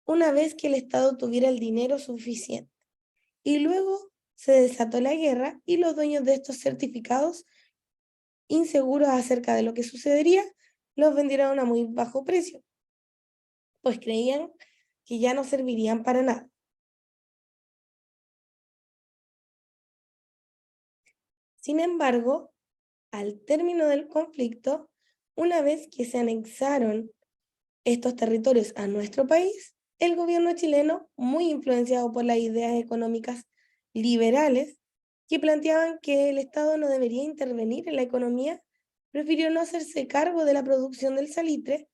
una vez que el Estado tuviera el dinero suficiente. Y luego se desató la guerra y los dueños de estos certificados, inseguros acerca de lo que sucedería, los vendieron a muy bajo precio, pues creían que ya no servirían para nada. Sin embargo, al término del conflicto, una vez que se anexaron estos territorios a nuestro país, el gobierno chileno, muy influenciado por las ideas económicas liberales que planteaban que el Estado no debería intervenir en la economía, prefirió no hacerse cargo de la producción del salitre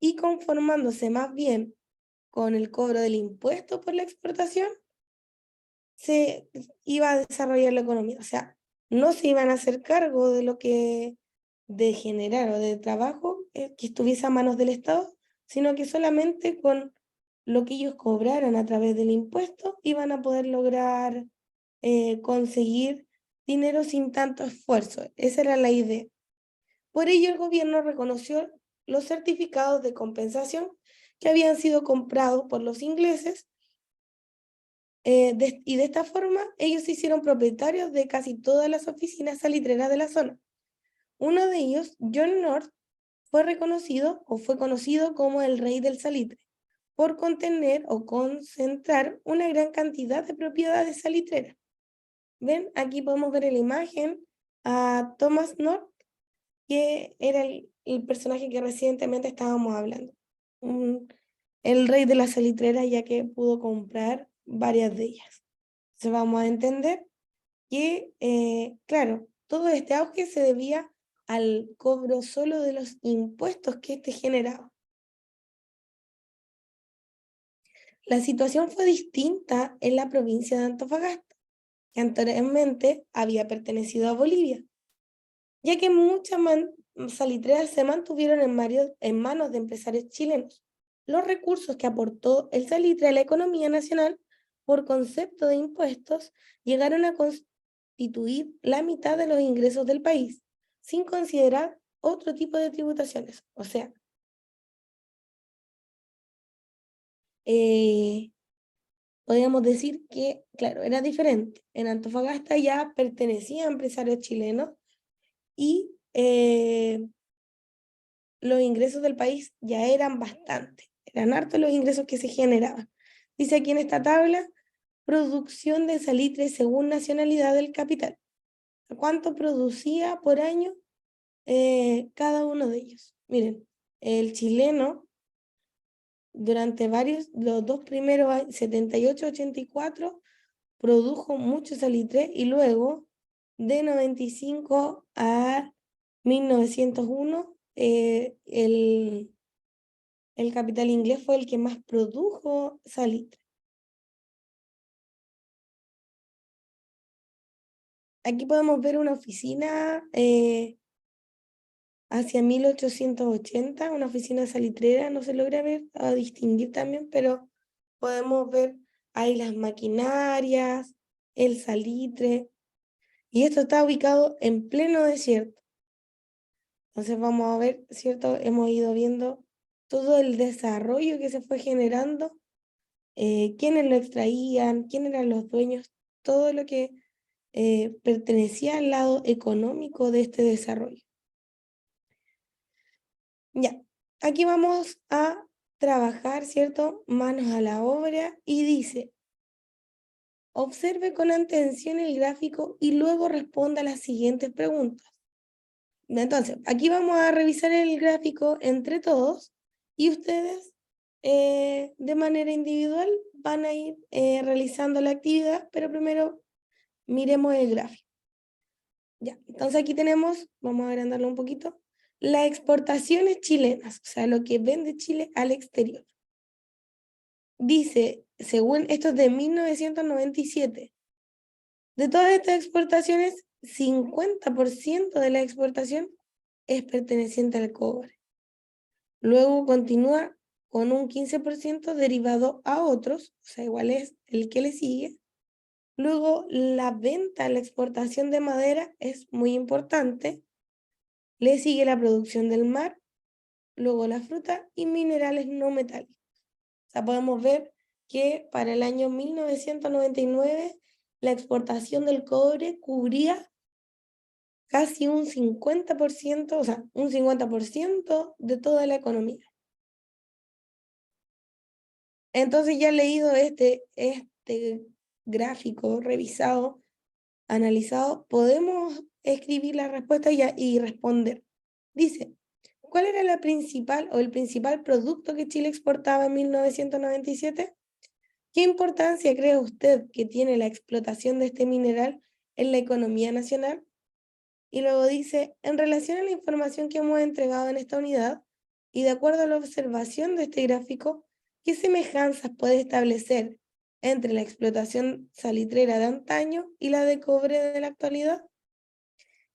y conformándose más bien con el cobro del impuesto por la exportación, se iba a desarrollar la economía. O sea, no se iban a hacer cargo de lo que de generar o de trabajo que estuviese a manos del Estado, sino que solamente con lo que ellos cobraran a través del impuesto iban a poder lograr conseguir dinero sin tanto esfuerzo. Esa era la idea. Por ello, el gobierno reconoció los certificados de compensación que habían sido comprados por los ingleses y de esta forma ellos se hicieron propietarios de casi todas las oficinas salitreras de la zona. Uno de ellos, John North, fue reconocido o fue conocido como el rey del salitre, por contener o concentrar una gran cantidad de propiedades salitreras. ¿Ven? Aquí podemos ver en la imagen a Thomas North, que era el personaje que recientemente estábamos hablando. El rey de la salitrera, ya que pudo comprar varias de ellas. Entonces vamos a entender que, claro, todo este auge se debía al cobro solo de los impuestos que este generaba. La situación fue distinta en la provincia de Antofagasta, que anteriormente había pertenecido a Bolivia, ya que muchas salitreras se mantuvieron en manos de empresarios chilenos. Los recursos que aportó el salitre a la economía nacional por concepto de impuestos llegaron a constituir la mitad de los ingresos del país, sin considerar otro tipo de tributaciones. O sea, podríamos decir que, claro, era diferente. En Antofagasta ya pertenecía a empresarios chilenos y los ingresos del país ya eran bastantes, eran hartos los ingresos que se generaban. Dice aquí en esta tabla, producción de salitre según nacionalidad del capital. ¿Cuánto producía por año cada uno de ellos? Miren, el chileno durante los dos primeros años, 78-84, produjo mucho salitre y luego de 95 a 1901 el capital inglés fue el que más produjo salitre. Aquí podemos ver una oficina hacia 1880, una oficina salitrera, no se logra ver o distinguir también, pero podemos ver ahí las maquinarias, el salitre, y esto está ubicado en pleno desierto. Entonces vamos a ver, ¿cierto? Hemos ido viendo todo el desarrollo que se fue generando, quiénes lo extraían, quiénes eran los dueños, todo lo que pertenecía al lado económico de este desarrollo. Ya, aquí vamos a trabajar, ¿cierto? Manos a la obra y dice, observe con atención el gráfico y luego responda a las siguientes preguntas. Entonces, aquí vamos a revisar el gráfico entre todos y ustedes de manera individual van a ir realizando la actividad, pero primero miremos el gráfico. Ya, entonces aquí tenemos, vamos a agrandarlo un poquito, las exportaciones chilenas, o sea, lo que vende Chile al exterior. Dice, según esto es de 1997, de todas estas exportaciones, 50% de la exportación es perteneciente al cobre. Luego continúa con un 15% derivado a otros, o sea, igual es el que le sigue. Luego la venta, la exportación de madera es muy importante. Le sigue la producción del mar, luego la fruta y minerales no metálicos. O sea, podemos ver que para el año 1999 la exportación del cobre cubría casi un 50%, o sea, un 50% de toda la economía. Entonces ya leído este gráfico, revisado, analizado, podemos escribir la respuesta y responder. Dice, ¿cuál era la principal o el principal producto que Chile exportaba en 1997? ¿Qué importancia cree usted que tiene la explotación de este mineral en la economía nacional? Y luego dice, en relación a la información que hemos entregado en esta unidad, y de acuerdo a la observación de este gráfico, ¿qué semejanzas puede establecer entre la explotación salitrera de antaño y la de cobre de la actualidad?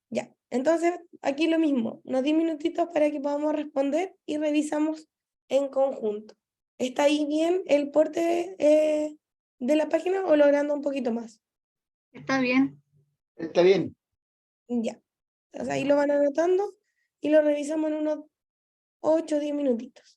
Ya, entonces aquí lo mismo, unos 10 minutitos para que podamos responder y revisamos en conjunto. ¿Está ahí bien el porte de la página o logrando un poquito más? Está bien. Está bien. Ya, entonces ahí lo van anotando y lo revisamos en unos 8 o 10 minutitos.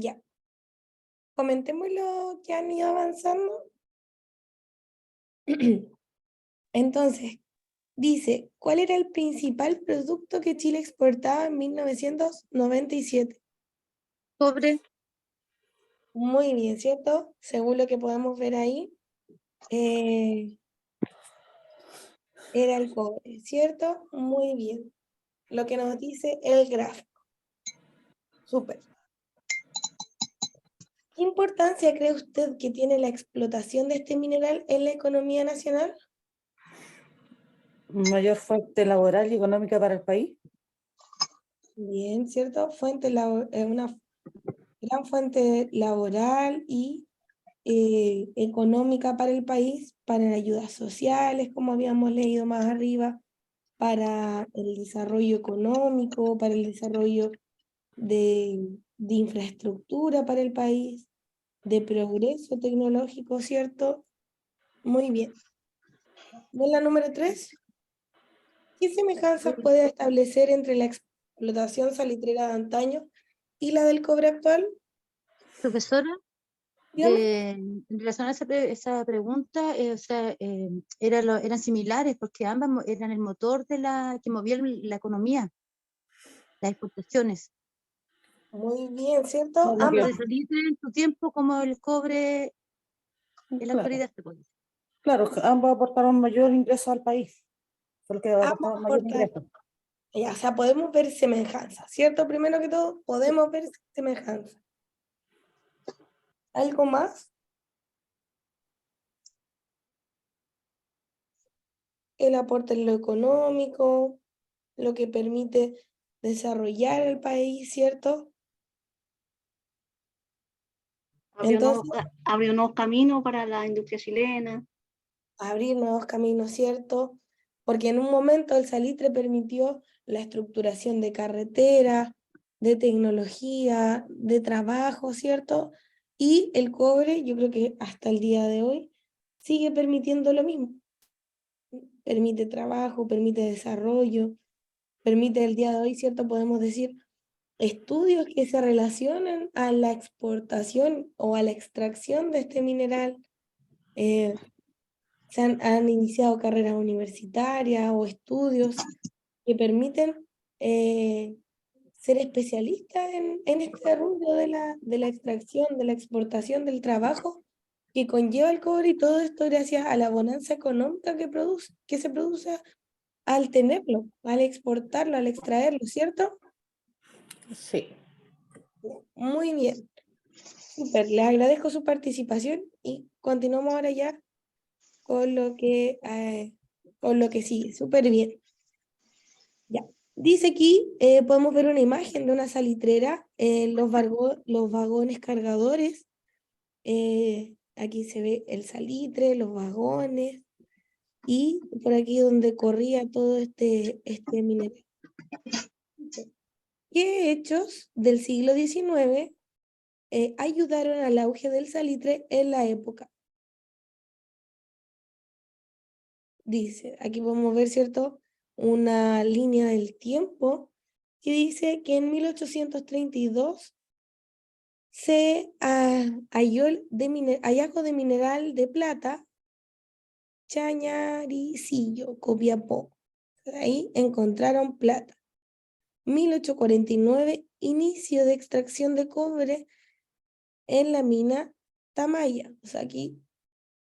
Ya. Comentemos lo que han ido avanzando. Entonces, dice, ¿cuál era el principal producto que Chile exportaba en 1997? Cobre, Muy bien, ¿cierto? Según lo que podemos ver ahí, era el cobre, ¿cierto? Muy bien. Lo que nos dice el gráfico. Súper. ¿Qué importancia cree usted que tiene la explotación de este mineral en la economía nacional? Mayor fuente laboral y económica para el país. Bien, ¿cierto? Una gran fuente laboral y económica para el país, para ayudas sociales, como habíamos leído más arriba, para el desarrollo económico, para el desarrollo de infraestructura para el país, de progreso tecnológico, ¿cierto? Muy bien. ¿Ven la número 3? ¿Qué semejanzas puede establecer entre la explotación salitrera de antaño y la del cobre actual? profesora, Dígame. en relación a esa pregunta, o sea, eran similares porque ambas eran el motor que movía la economía, las exportaciones. Muy bien, ¿cierto? No, lo Tanto que- de salitre en su tiempo como el cobre en la claro, actualidad, se puede decir. claro, ambos aportaron mayor ingreso al país, porque Ambos aportaron mayor aportan, ingreso. ya, o sea, podemos ver semejanzas, ¿cierto? Primero que todo, podemos ver semejanzas. ¿Algo más? El aporte en lo económico, lo que permite desarrollar el país, ¿cierto? Entonces, Abrió nuevos caminos para la industria chilena. abrir nuevos caminos, ¿cierto? Porque en un momento el salitre permitió la estructuración de carreteras, de tecnología, de trabajo, ¿cierto? Y el cobre, yo creo que hasta el día de hoy, sigue permitiendo lo mismo. Permite trabajo, permite desarrollo, permite el día de hoy, ¿cierto? Podemos decir estudios que se relacionan a la exportación o a la extracción de este mineral. Han iniciado carreras universitarias o estudios que permiten ser especialistas en este rubro de la extracción, de la exportación del trabajo que conlleva el cobre, y todo esto gracias a la bonanza económica que se produce al tenerlo, al exportarlo, al extraerlo, ¿cierto? Sí. Muy bien. Súper, le agradezco su participación y continuamos ahora ya con con lo que sigue. Súper bien. Ya. Dice aquí, podemos ver una imagen de una salitrera, los vagones cargadores. Aquí se ve el salitre, los vagones, y por aquí donde corría todo este mineral. ¿Qué hechos del siglo XIX ayudaron al auge del salitre en la época? Dice, aquí podemos ver, ¿cierto? Una línea del tiempo que dice que en 1832 se halló hallazgo de mineral de plata, Chañaricillo, Copiapó. Ahí encontraron plata. 1849, inicio de extracción de cobre en la mina Tamaya. O sea, aquí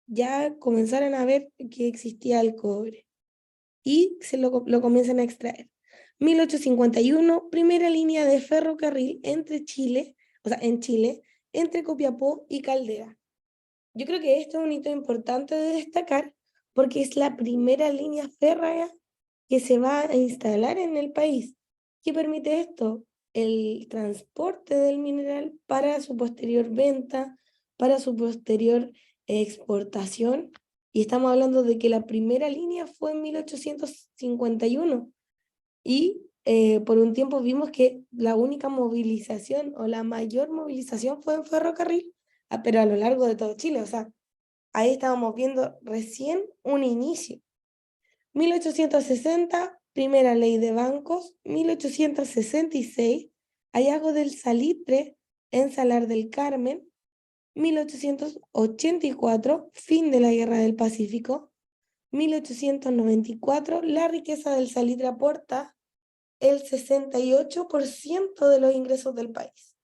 ya comenzaron a ver que existía el cobre y lo comienzan a extraer. 1851, primera línea de ferrocarril entre Chile, o sea, en Chile, entre Copiapó y Caldera. Yo creo que esto es un hito importante de destacar porque es la primera línea férrea que se va a instalar en el país. ¿Qué permite esto? El transporte del mineral para su posterior venta, para su posterior exportación. Y estamos hablando de que la primera línea fue en 1851. Y por un tiempo vimos que la única movilización o la mayor movilización fue en ferrocarril, pero a lo largo de todo Chile. O sea, ahí estábamos viendo recién un inicio. 1860, primera ley de bancos. 1866, hallazgo del salitre en Salar del Carmen, 1884, fin de la Guerra del Pacífico, 1894, la riqueza del salitre aporta el 68% de los ingresos del país.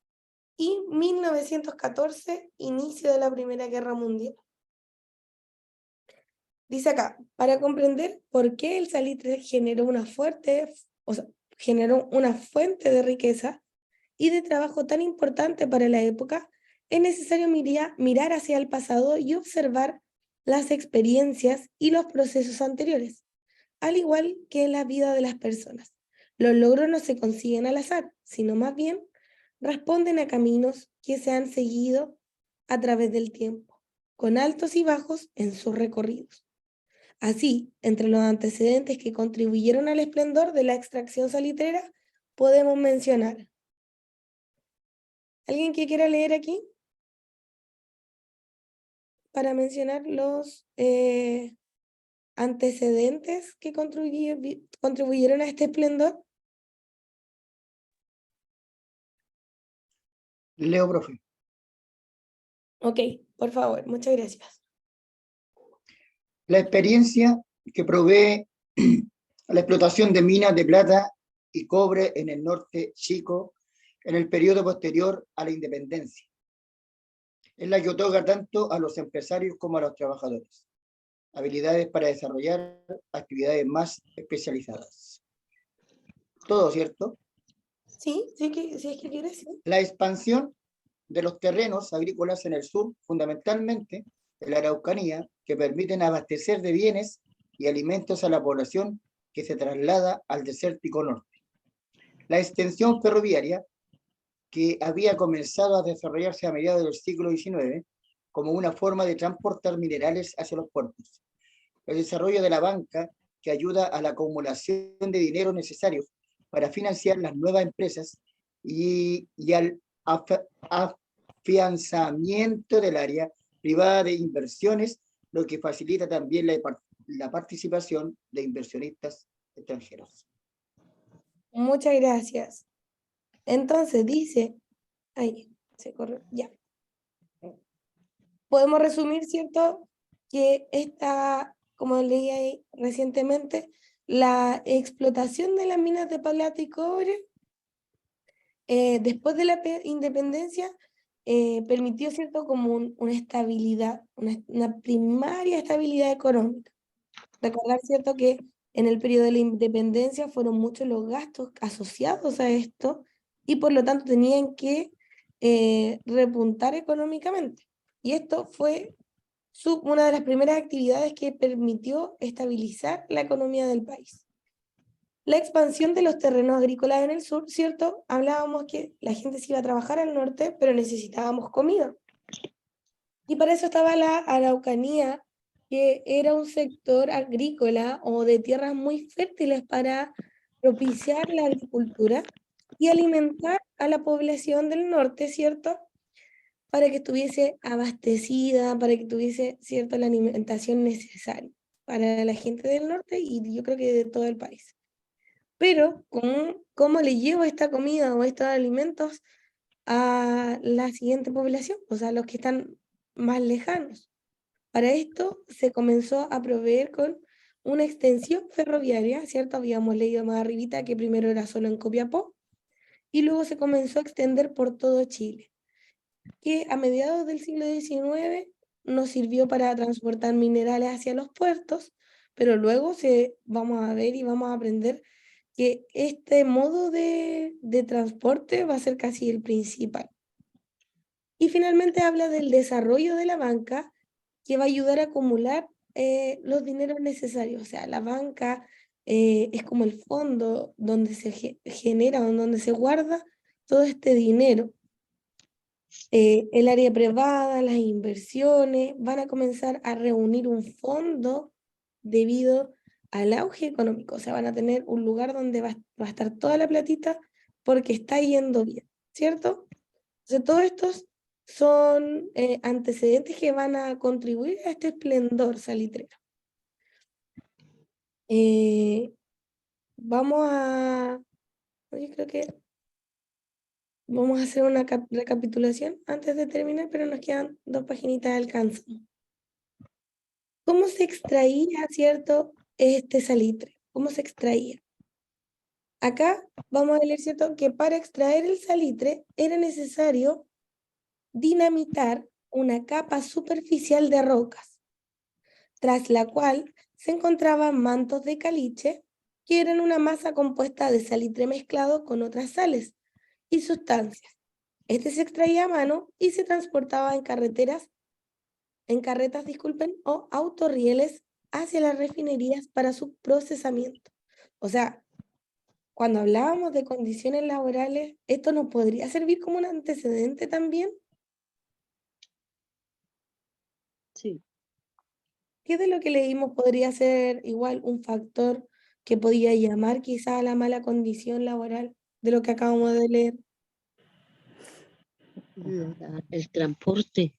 Y 1914, inicio de la Primera Guerra Mundial. Dice acá, para comprender por qué el salitre generó una fuente de riqueza y de trabajo tan importante para la época, es necesario mirar hacia el pasado y observar las experiencias y los procesos anteriores, al igual que en la vida de las personas. Los logros no se consiguen al azar, sino más bien responden a caminos que se han seguido a través del tiempo, con altos y bajos en sus recorridos. Así, entre los antecedentes que contribuyeron al esplendor de la extracción salitrera, podemos mencionar. ¿Alguien que quiera leer aquí? Para mencionar los antecedentes que contribuyeron a este esplendor. Leo, profe. Ok, por favor, muchas gracias. La experiencia que provee la explotación de minas de plata y cobre en el norte chico en el periodo posterior a la independencia. Es la que otorga tanto a los empresarios como a los trabajadores habilidades para desarrollar actividades más especializadas. ¿Todo cierto? Sí, sí es que quieres, sí. La expansión de los terrenos agrícolas en el sur, fundamentalmente en la Araucanía, que permiten abastecer de bienes y alimentos a la población que se traslada al desértico norte. La extensión ferroviaria, que había comenzado a desarrollarse a mediados del siglo XIX como una forma de transportar minerales hacia los puertos. El desarrollo de la banca, que ayuda a la acumulación de dinero necesario para financiar las nuevas empresas y al afianzamiento del área privada de inversiones, lo que facilita también la participación de inversionistas extranjeros. Muchas gracias. Entonces dice, ahí, se corre, ya. Podemos resumir, ¿cierto? Que esta, como leí ahí recientemente, la explotación de las minas de plata y cobre, después de la independencia, permitió, ¿cierto? Como una estabilidad, una primaria estabilidad económica. Recordar, ¿cierto? Que en el periodo de la independencia fueron muchos los gastos asociados a esto y por lo tanto tenían que repuntar económicamente. Y esto fue una de las primeras actividades que permitió estabilizar la economía del país. La expansión de los terrenos agrícolas en el sur, ¿cierto? Hablábamos que la gente se iba a trabajar al norte, pero necesitábamos comida. Y para eso estaba la Araucanía, que era un sector agrícola o de tierras muy fértiles para propiciar la agricultura y alimentar a la población del norte, ¿cierto? Para que estuviese abastecida, para que tuviese, ¿cierto?, la alimentación necesaria para la gente del norte y yo creo que de todo el país. Pero, ¿cómo le llevo esta comida o estos alimentos a la siguiente población? O sea, los que están más lejanos. Para esto se comenzó a proveer con una extensión ferroviaria, ¿cierto? Habíamos leído más arribita que primero era solo en Copiapó y luego se comenzó a extender por todo Chile, que a mediados del siglo XIX nos sirvió para transportar minerales hacia los puertos, pero luego vamos a ver y vamos a aprender que este modo de transporte va a ser casi el principal. Y finalmente habla del desarrollo de la banca, que va a ayudar a acumular los dineros necesarios. O sea, la banca es como el fondo donde se genera o donde se guarda todo este dinero. El área privada, las inversiones, van a comenzar a reunir un fondo debido al auge económico. O sea, van a tener un lugar donde va a estar toda la platita porque está yendo bien, ¿cierto? Entonces, todos estos son antecedentes que van a contribuir a este esplendor salitrero. Vamos a... Yo creo que Vamos a hacer una recapitulación antes de terminar, pero nos quedan 2 paginitas de alcance. ¿Cómo se extraía, cierto, este salitre? ¿Cómo se extraía? Acá vamos a leer, cierto, que para extraer el salitre era necesario dinamitar una capa superficial de rocas, tras la cual se encontraban mantos de caliche, que eran una masa compuesta de salitre mezclado con otras sales y sustancias. Este se extraía a mano y se transportaba en carretas, o autorrieles hacia las refinerías para su procesamiento. O sea, cuando hablábamos de condiciones laborales, ¿esto nos podría servir como un antecedente también? Sí. ¿Qué de lo que leímos podría ser igual un factor que podía llamar quizá a la mala condición laboral de lo que acabamos de leer? El transporte.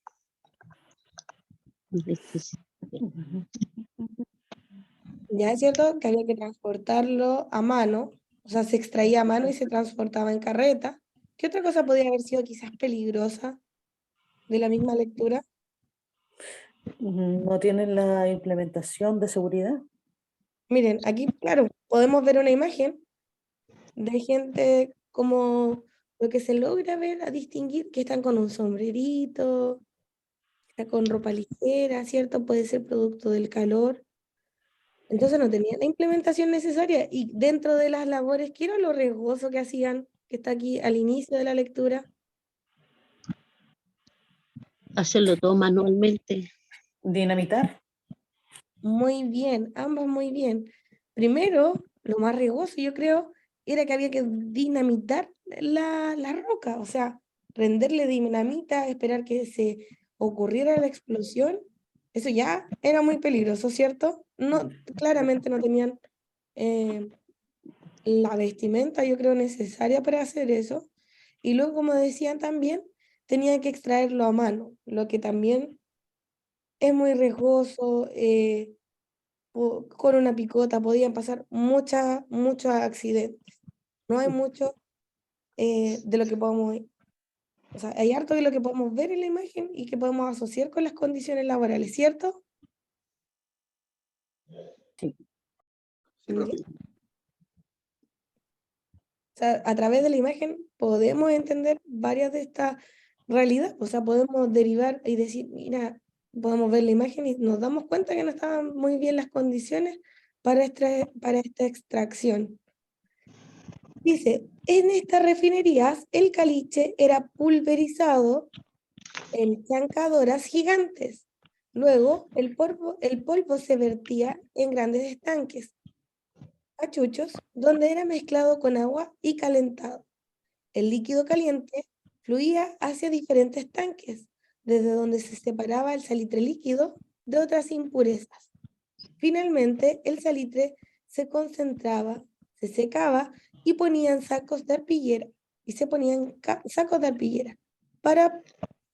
Ya es cierto que había que transportarlo a mano, o sea, se extraía a mano y se transportaba en carreta. ¿Qué otra cosa podría haber sido quizás peligrosa de la misma lectura? No tienen la implementación de seguridad. Miren, aquí, claro, podemos ver una imagen de gente como lo que se logra ver a distinguir, que están con un sombrerito, está con ropa ligera, ¿cierto? Puede ser producto del calor. Entonces no tenían la implementación necesaria y dentro de las labores, ¿qué era lo riesgoso que hacían? Que está aquí al inicio de la lectura. Hacerlo todo manualmente. Dinamitar. Muy bien, ambas muy bien. Primero, lo más riesgoso, yo creo, era que había que dinamitar la roca, o sea, renderle dinamita, esperar que se ocurriera la explosión. Eso ya era muy peligroso, ¿cierto? No, claramente no tenían eh, la vestimenta, yo creo, necesaria para hacer eso. Y luego, como decían también, tenían que extraerlo a mano, lo que también es muy riesgoso. Con una picota podían pasar muchos accidentes. No hay mucho de lo que podemos, o sea, hay harto de lo que podemos ver en la imagen y que podemos asociar con las condiciones laborales, ¿cierto? Sí. Sí, profe. ¿Ya? O sea, a través de la imagen podemos entender varias de estas realidades, o sea, podemos derivar y decir, mira, podemos ver la imagen y nos damos cuenta que no estaban muy bien las condiciones para esta extracción. Dice, en estas refinerías el caliche era pulverizado en chancadoras gigantes. Luego el polvo se vertía en grandes estanques, cachuchos, donde era mezclado con agua y calentado. El líquido caliente fluía hacia diferentes tanques, desde donde se separaba el salitre líquido de otras impurezas. Finalmente, el salitre se concentraba, se secaba y ponían sacos de arpillera, y se ponían sacos de arpillera para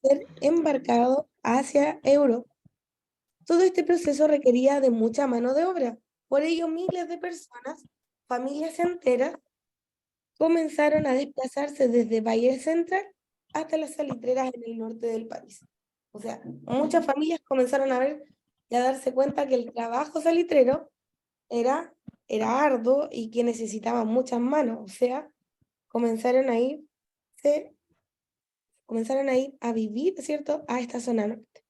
ser embarcado hacia Europa. Todo este proceso requería de mucha mano de obra. Por ello, miles de personas, familias enteras, comenzaron a desplazarse desde Valle Central hasta las salitreras en el norte del país. O sea, muchas familias comenzaron a ver y a darse cuenta que el trabajo salitrero era, era arduo y que necesitaba muchas manos. O sea, comenzaron a comenzaron a ir a vivir, ¿cierto?, a esta zona norte.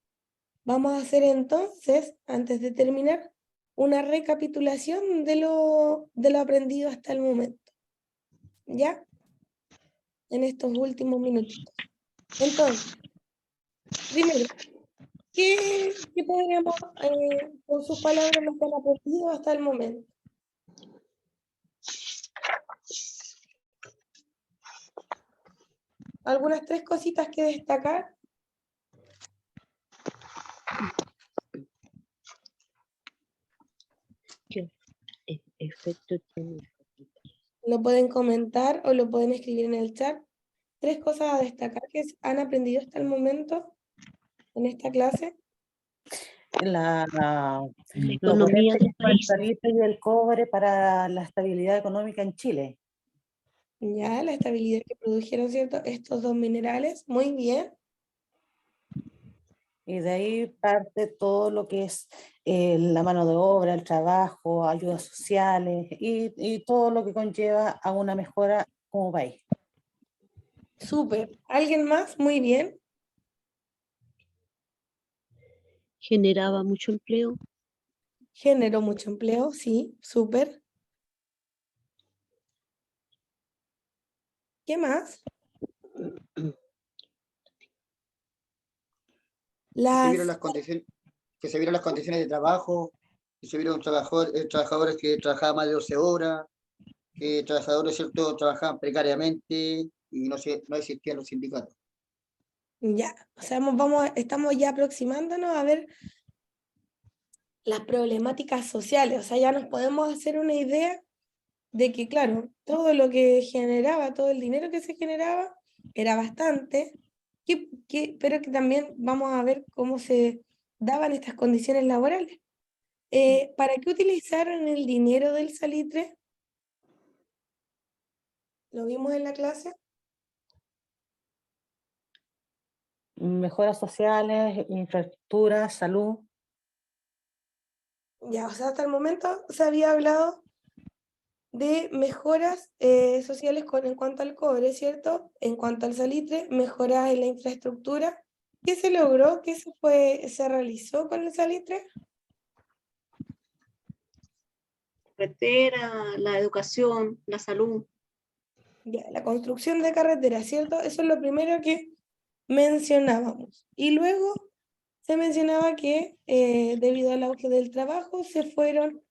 Vamos a hacer entonces, antes de terminar, una recapitulación de lo aprendido hasta el momento, ¿ya? En estos últimos minutitos. Entonces, primero, ¿qué podríamos, con sus palabras, nos han aprendido hasta el momento? Algunas 3 cositas que destacar. Efecto tiene. Lo pueden comentar o lo pueden escribir en el chat. 3 cosas a destacar que han aprendido hasta el momento en esta clase. La, La lo economía potente del que fue el país. salitre y el cobre para la estabilidad económica en Chile. Ya, la estabilidad que produjeron, ¿cierto? Estos dos minerales, muy bien. Y de ahí parte todo lo que es la mano de obra, el trabajo, ayudas sociales y todo lo que conlleva a una mejora como país. Súper. ¿Alguien más? Muy bien. Generaba mucho empleo, Generó mucho empleo, sí, súper. ¿Qué más? Que se vieron Las, las condiciones, que se vieron las condiciones de trabajo, que se vieron trabajadores que trabajaban más de 12 horas, que trabajadores, ¿cierto?, trabajaban precariamente y no existían los sindicatos. ya, o sea, estamos ya aproximándonos a ver las problemáticas sociales, o sea, ya nos podemos hacer una idea de que, claro, todo lo que generaba, todo el dinero que se generaba era bastante, pero que también vamos a ver cómo se daban estas condiciones laborales. ¿Para qué utilizaron el dinero del salitre? ¿Lo vimos en la clase? Mejoras sociales, infraestructura, salud. Ya, o sea, hasta el momento se había hablado de mejoras sociales en cuanto al cobre, ¿cierto? En cuanto al salitre, mejoras en la infraestructura. ¿Qué se logró? ¿Qué se realizó con el salitre? Carretera, la educación, la salud. Ya, la construcción de carreteras, ¿cierto? Eso es lo primero que mencionábamos. Y luego se mencionaba que debido al auge del trabajo se fueron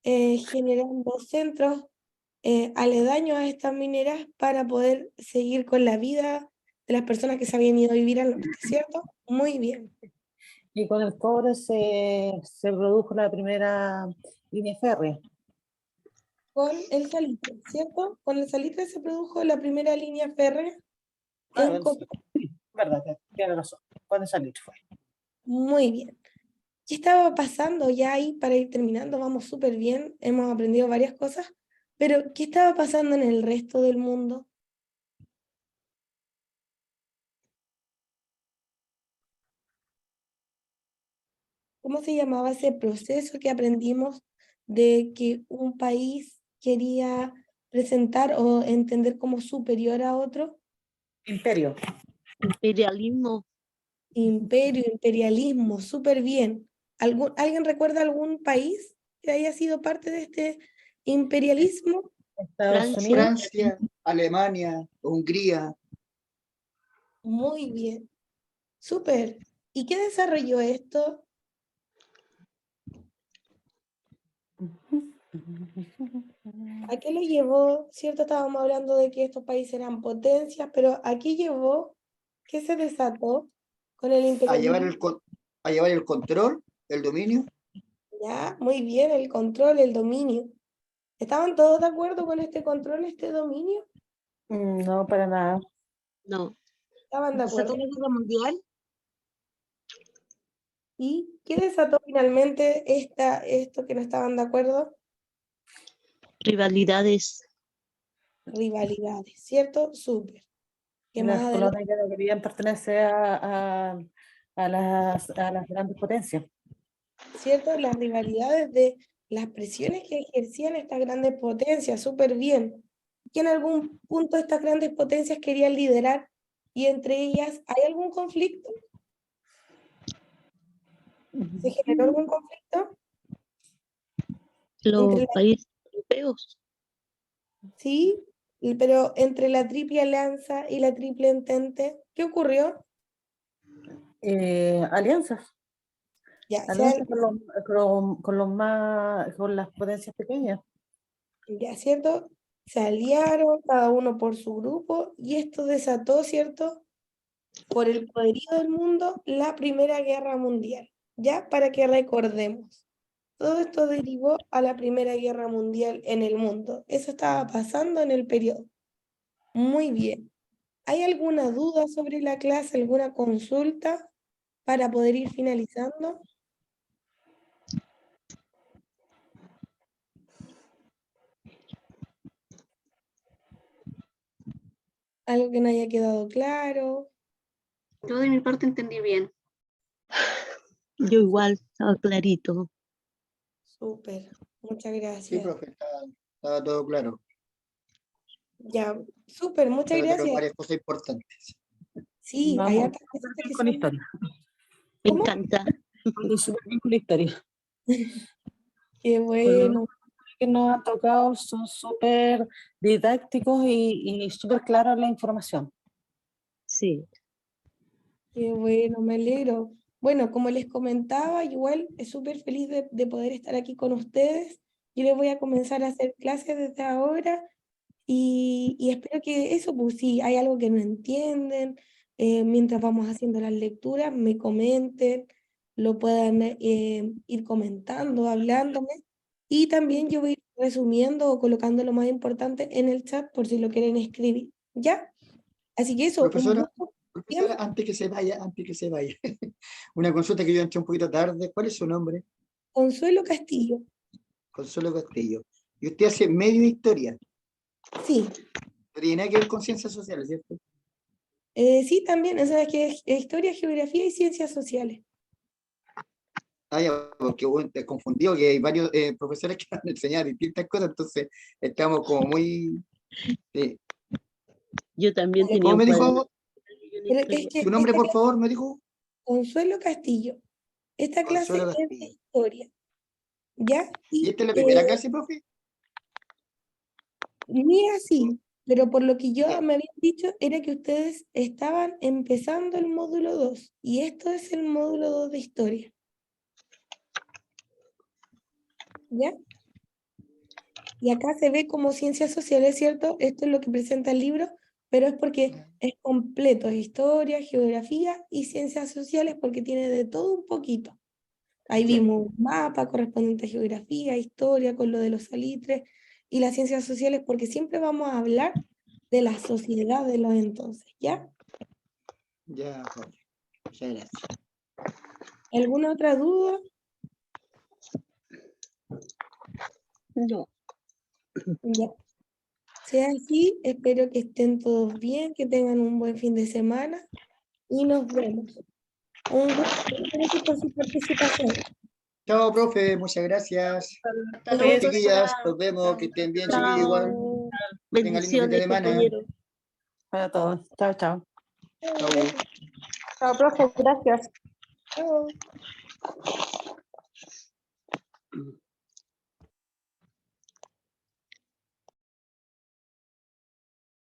generando centros aledaños a estas mineras para poder seguir con la vida de las personas que se habían ido a vivir al norte, ¿cierto? Muy bien. Y con el cobre se produjo la primera línea férrea. Con el salitre, ¿cierto? Con el salitre se produjo la primera línea férrea en Sí, verdad, tiene razón. Con el salitre fue. Muy bien. ¿Qué estaba pasando ya ahí para ir terminando? Vamos súper bien, hemos aprendido varias cosas, pero ¿qué estaba pasando en el resto del mundo? ¿Cómo se llamaba ese proceso que aprendimos de que un país quería presentar o entender como superior a otro? Imperio. imperialismo, Imperio, imperialismo, súper bien. ¿Alguien recuerda algún país que haya sido parte de este imperialismo? Estados Francia, Unidos. Francia, Alemania, Hungría. Muy bien, súper. ¿Y qué desarrolló esto? ¿A qué lo llevó? ¿Cierto? Estábamos hablando de que estos países eran potencias, pero ¿a qué llevó? ¿Qué se desató con el a llevar imperialismo? a llevar el control, el dominio. Ya, muy bien, el control, el dominio. ¿Estaban todos de acuerdo con este control, este dominio? No, para nada. no, Estaban de ¿Desató acuerdo. la guerra mundial? ¿Y qué desató finalmente esto que no estaban de acuerdo? rivalidades, Rivalidades, ¿cierto? Súper. Que más Las adelante, colonias ya no querían pertenecer a las grandes potencias. ¿cierto? Las rivalidades de las presiones que ejercían estas grandes potencias, súper bien. Que en algún punto estas grandes potencias querían liderar y entre ellas, ¿hay algún conflicto? ¿Se generó algún conflicto? Entre los la, países europeos, sí, pero entre la Triple Alianza y la Triple Entente, ¿qué ocurrió? Alianzas. Ya, Alianzas con las potencias pequeñas. ya, ¿cierto? Se aliaron cada uno por su grupo y esto desató, ¿cierto? Por el poderío del mundo, la Primera Guerra Mundial. Ya, para que recordemos. Todo esto derivó a la Primera Guerra Mundial en el mundo. Eso estaba pasando en el periodo. Muy bien. ¿Hay alguna duda sobre la clase, alguna consulta para poder ir finalizando? algo que no haya quedado claro. Yo de mi parte entendí bien. Yo igual, estaba clarito. Súper, muchas Sí, gracias. profe, estaba todo claro. Ya, súper, muchas Pero gracias. varias cosas importantes. Sí, hay Vamos hartas cositas que con son... historia. Me ¿Cómo? encanta. Vamos súper bien con la historia. Qué Con los bueno. que nos han tocado son súper didácticos y súper claros la información. Sí. Qué bueno, me alegro. Bueno, como les comentaba, igual es súper feliz de poder estar aquí con ustedes. Yo les voy a comenzar a hacer clases desde ahora y espero que eso, pues si hay algo que no entienden, mientras vamos haciendo las lecturas, me comenten, lo puedan ir comentando, hablándome. Y también yo voy a ir resumiendo o colocando lo más importante en el chat por si lo quieren escribir. ¿Ya? Así que eso, un Profesora, gusto. profesora, Dígame. antes que se vaya, una consulta que yo entré un poquito tarde. ¿Cuál es su nombre? Consuelo Castillo. Consuelo Castillo. Y usted hace medio historia. Sí, No tiene nada que ver con ciencias sociales, ¿cierto? sí, también, o sea, es que es historia, geografía y ciencias sociales. Ah, ya, porque te confundido que hay varios profesores que van a enseñar distintas cosas, entonces estamos como muy... sí. Yo también Vale, tenía ¿Cómo un me cuaderno dijo de pero es historia. que su nombre, esta por clase, favor? Me dijo Consuelo Castillo, esta clase Consuelo es de Castillo. historia, ¿ya? ¿Y Y esta es la primera clase, profe? mira, sí, pero por lo que yo Ya, me habían dicho era que ustedes estaban empezando el módulo 2 y esto es el módulo 2 de historia, ¿ya? Y acá se ve como ciencias sociales, ¿cierto? Esto es lo que presenta el libro, pero es porque es completo, es historia, geografía y ciencias sociales porque tiene de todo un poquito. Ahí ya, vimos un mapa correspondiente a geografía, historia, con lo de los salitres y las ciencias sociales porque siempre vamos a hablar de la sociedad de los entonces, ¿ya? ya, profe. Muchas gracias. ¿Alguna otra duda? No. Ya. Sea así, espero que estén todos bien, que tengan un buen fin de semana y nos vemos. Un gusto, gracias por su participación. Chao, profe, muchas gracias. Hasta Chao, luego. chiquillas, Chao. nos vemos, que estén bien, chiquillos, igual. Chao. Tengan lindo fin de Bendiciones, semana. compañeros. Para todos. Chao, chao. Chao. Chao, profe, gracias. Chao.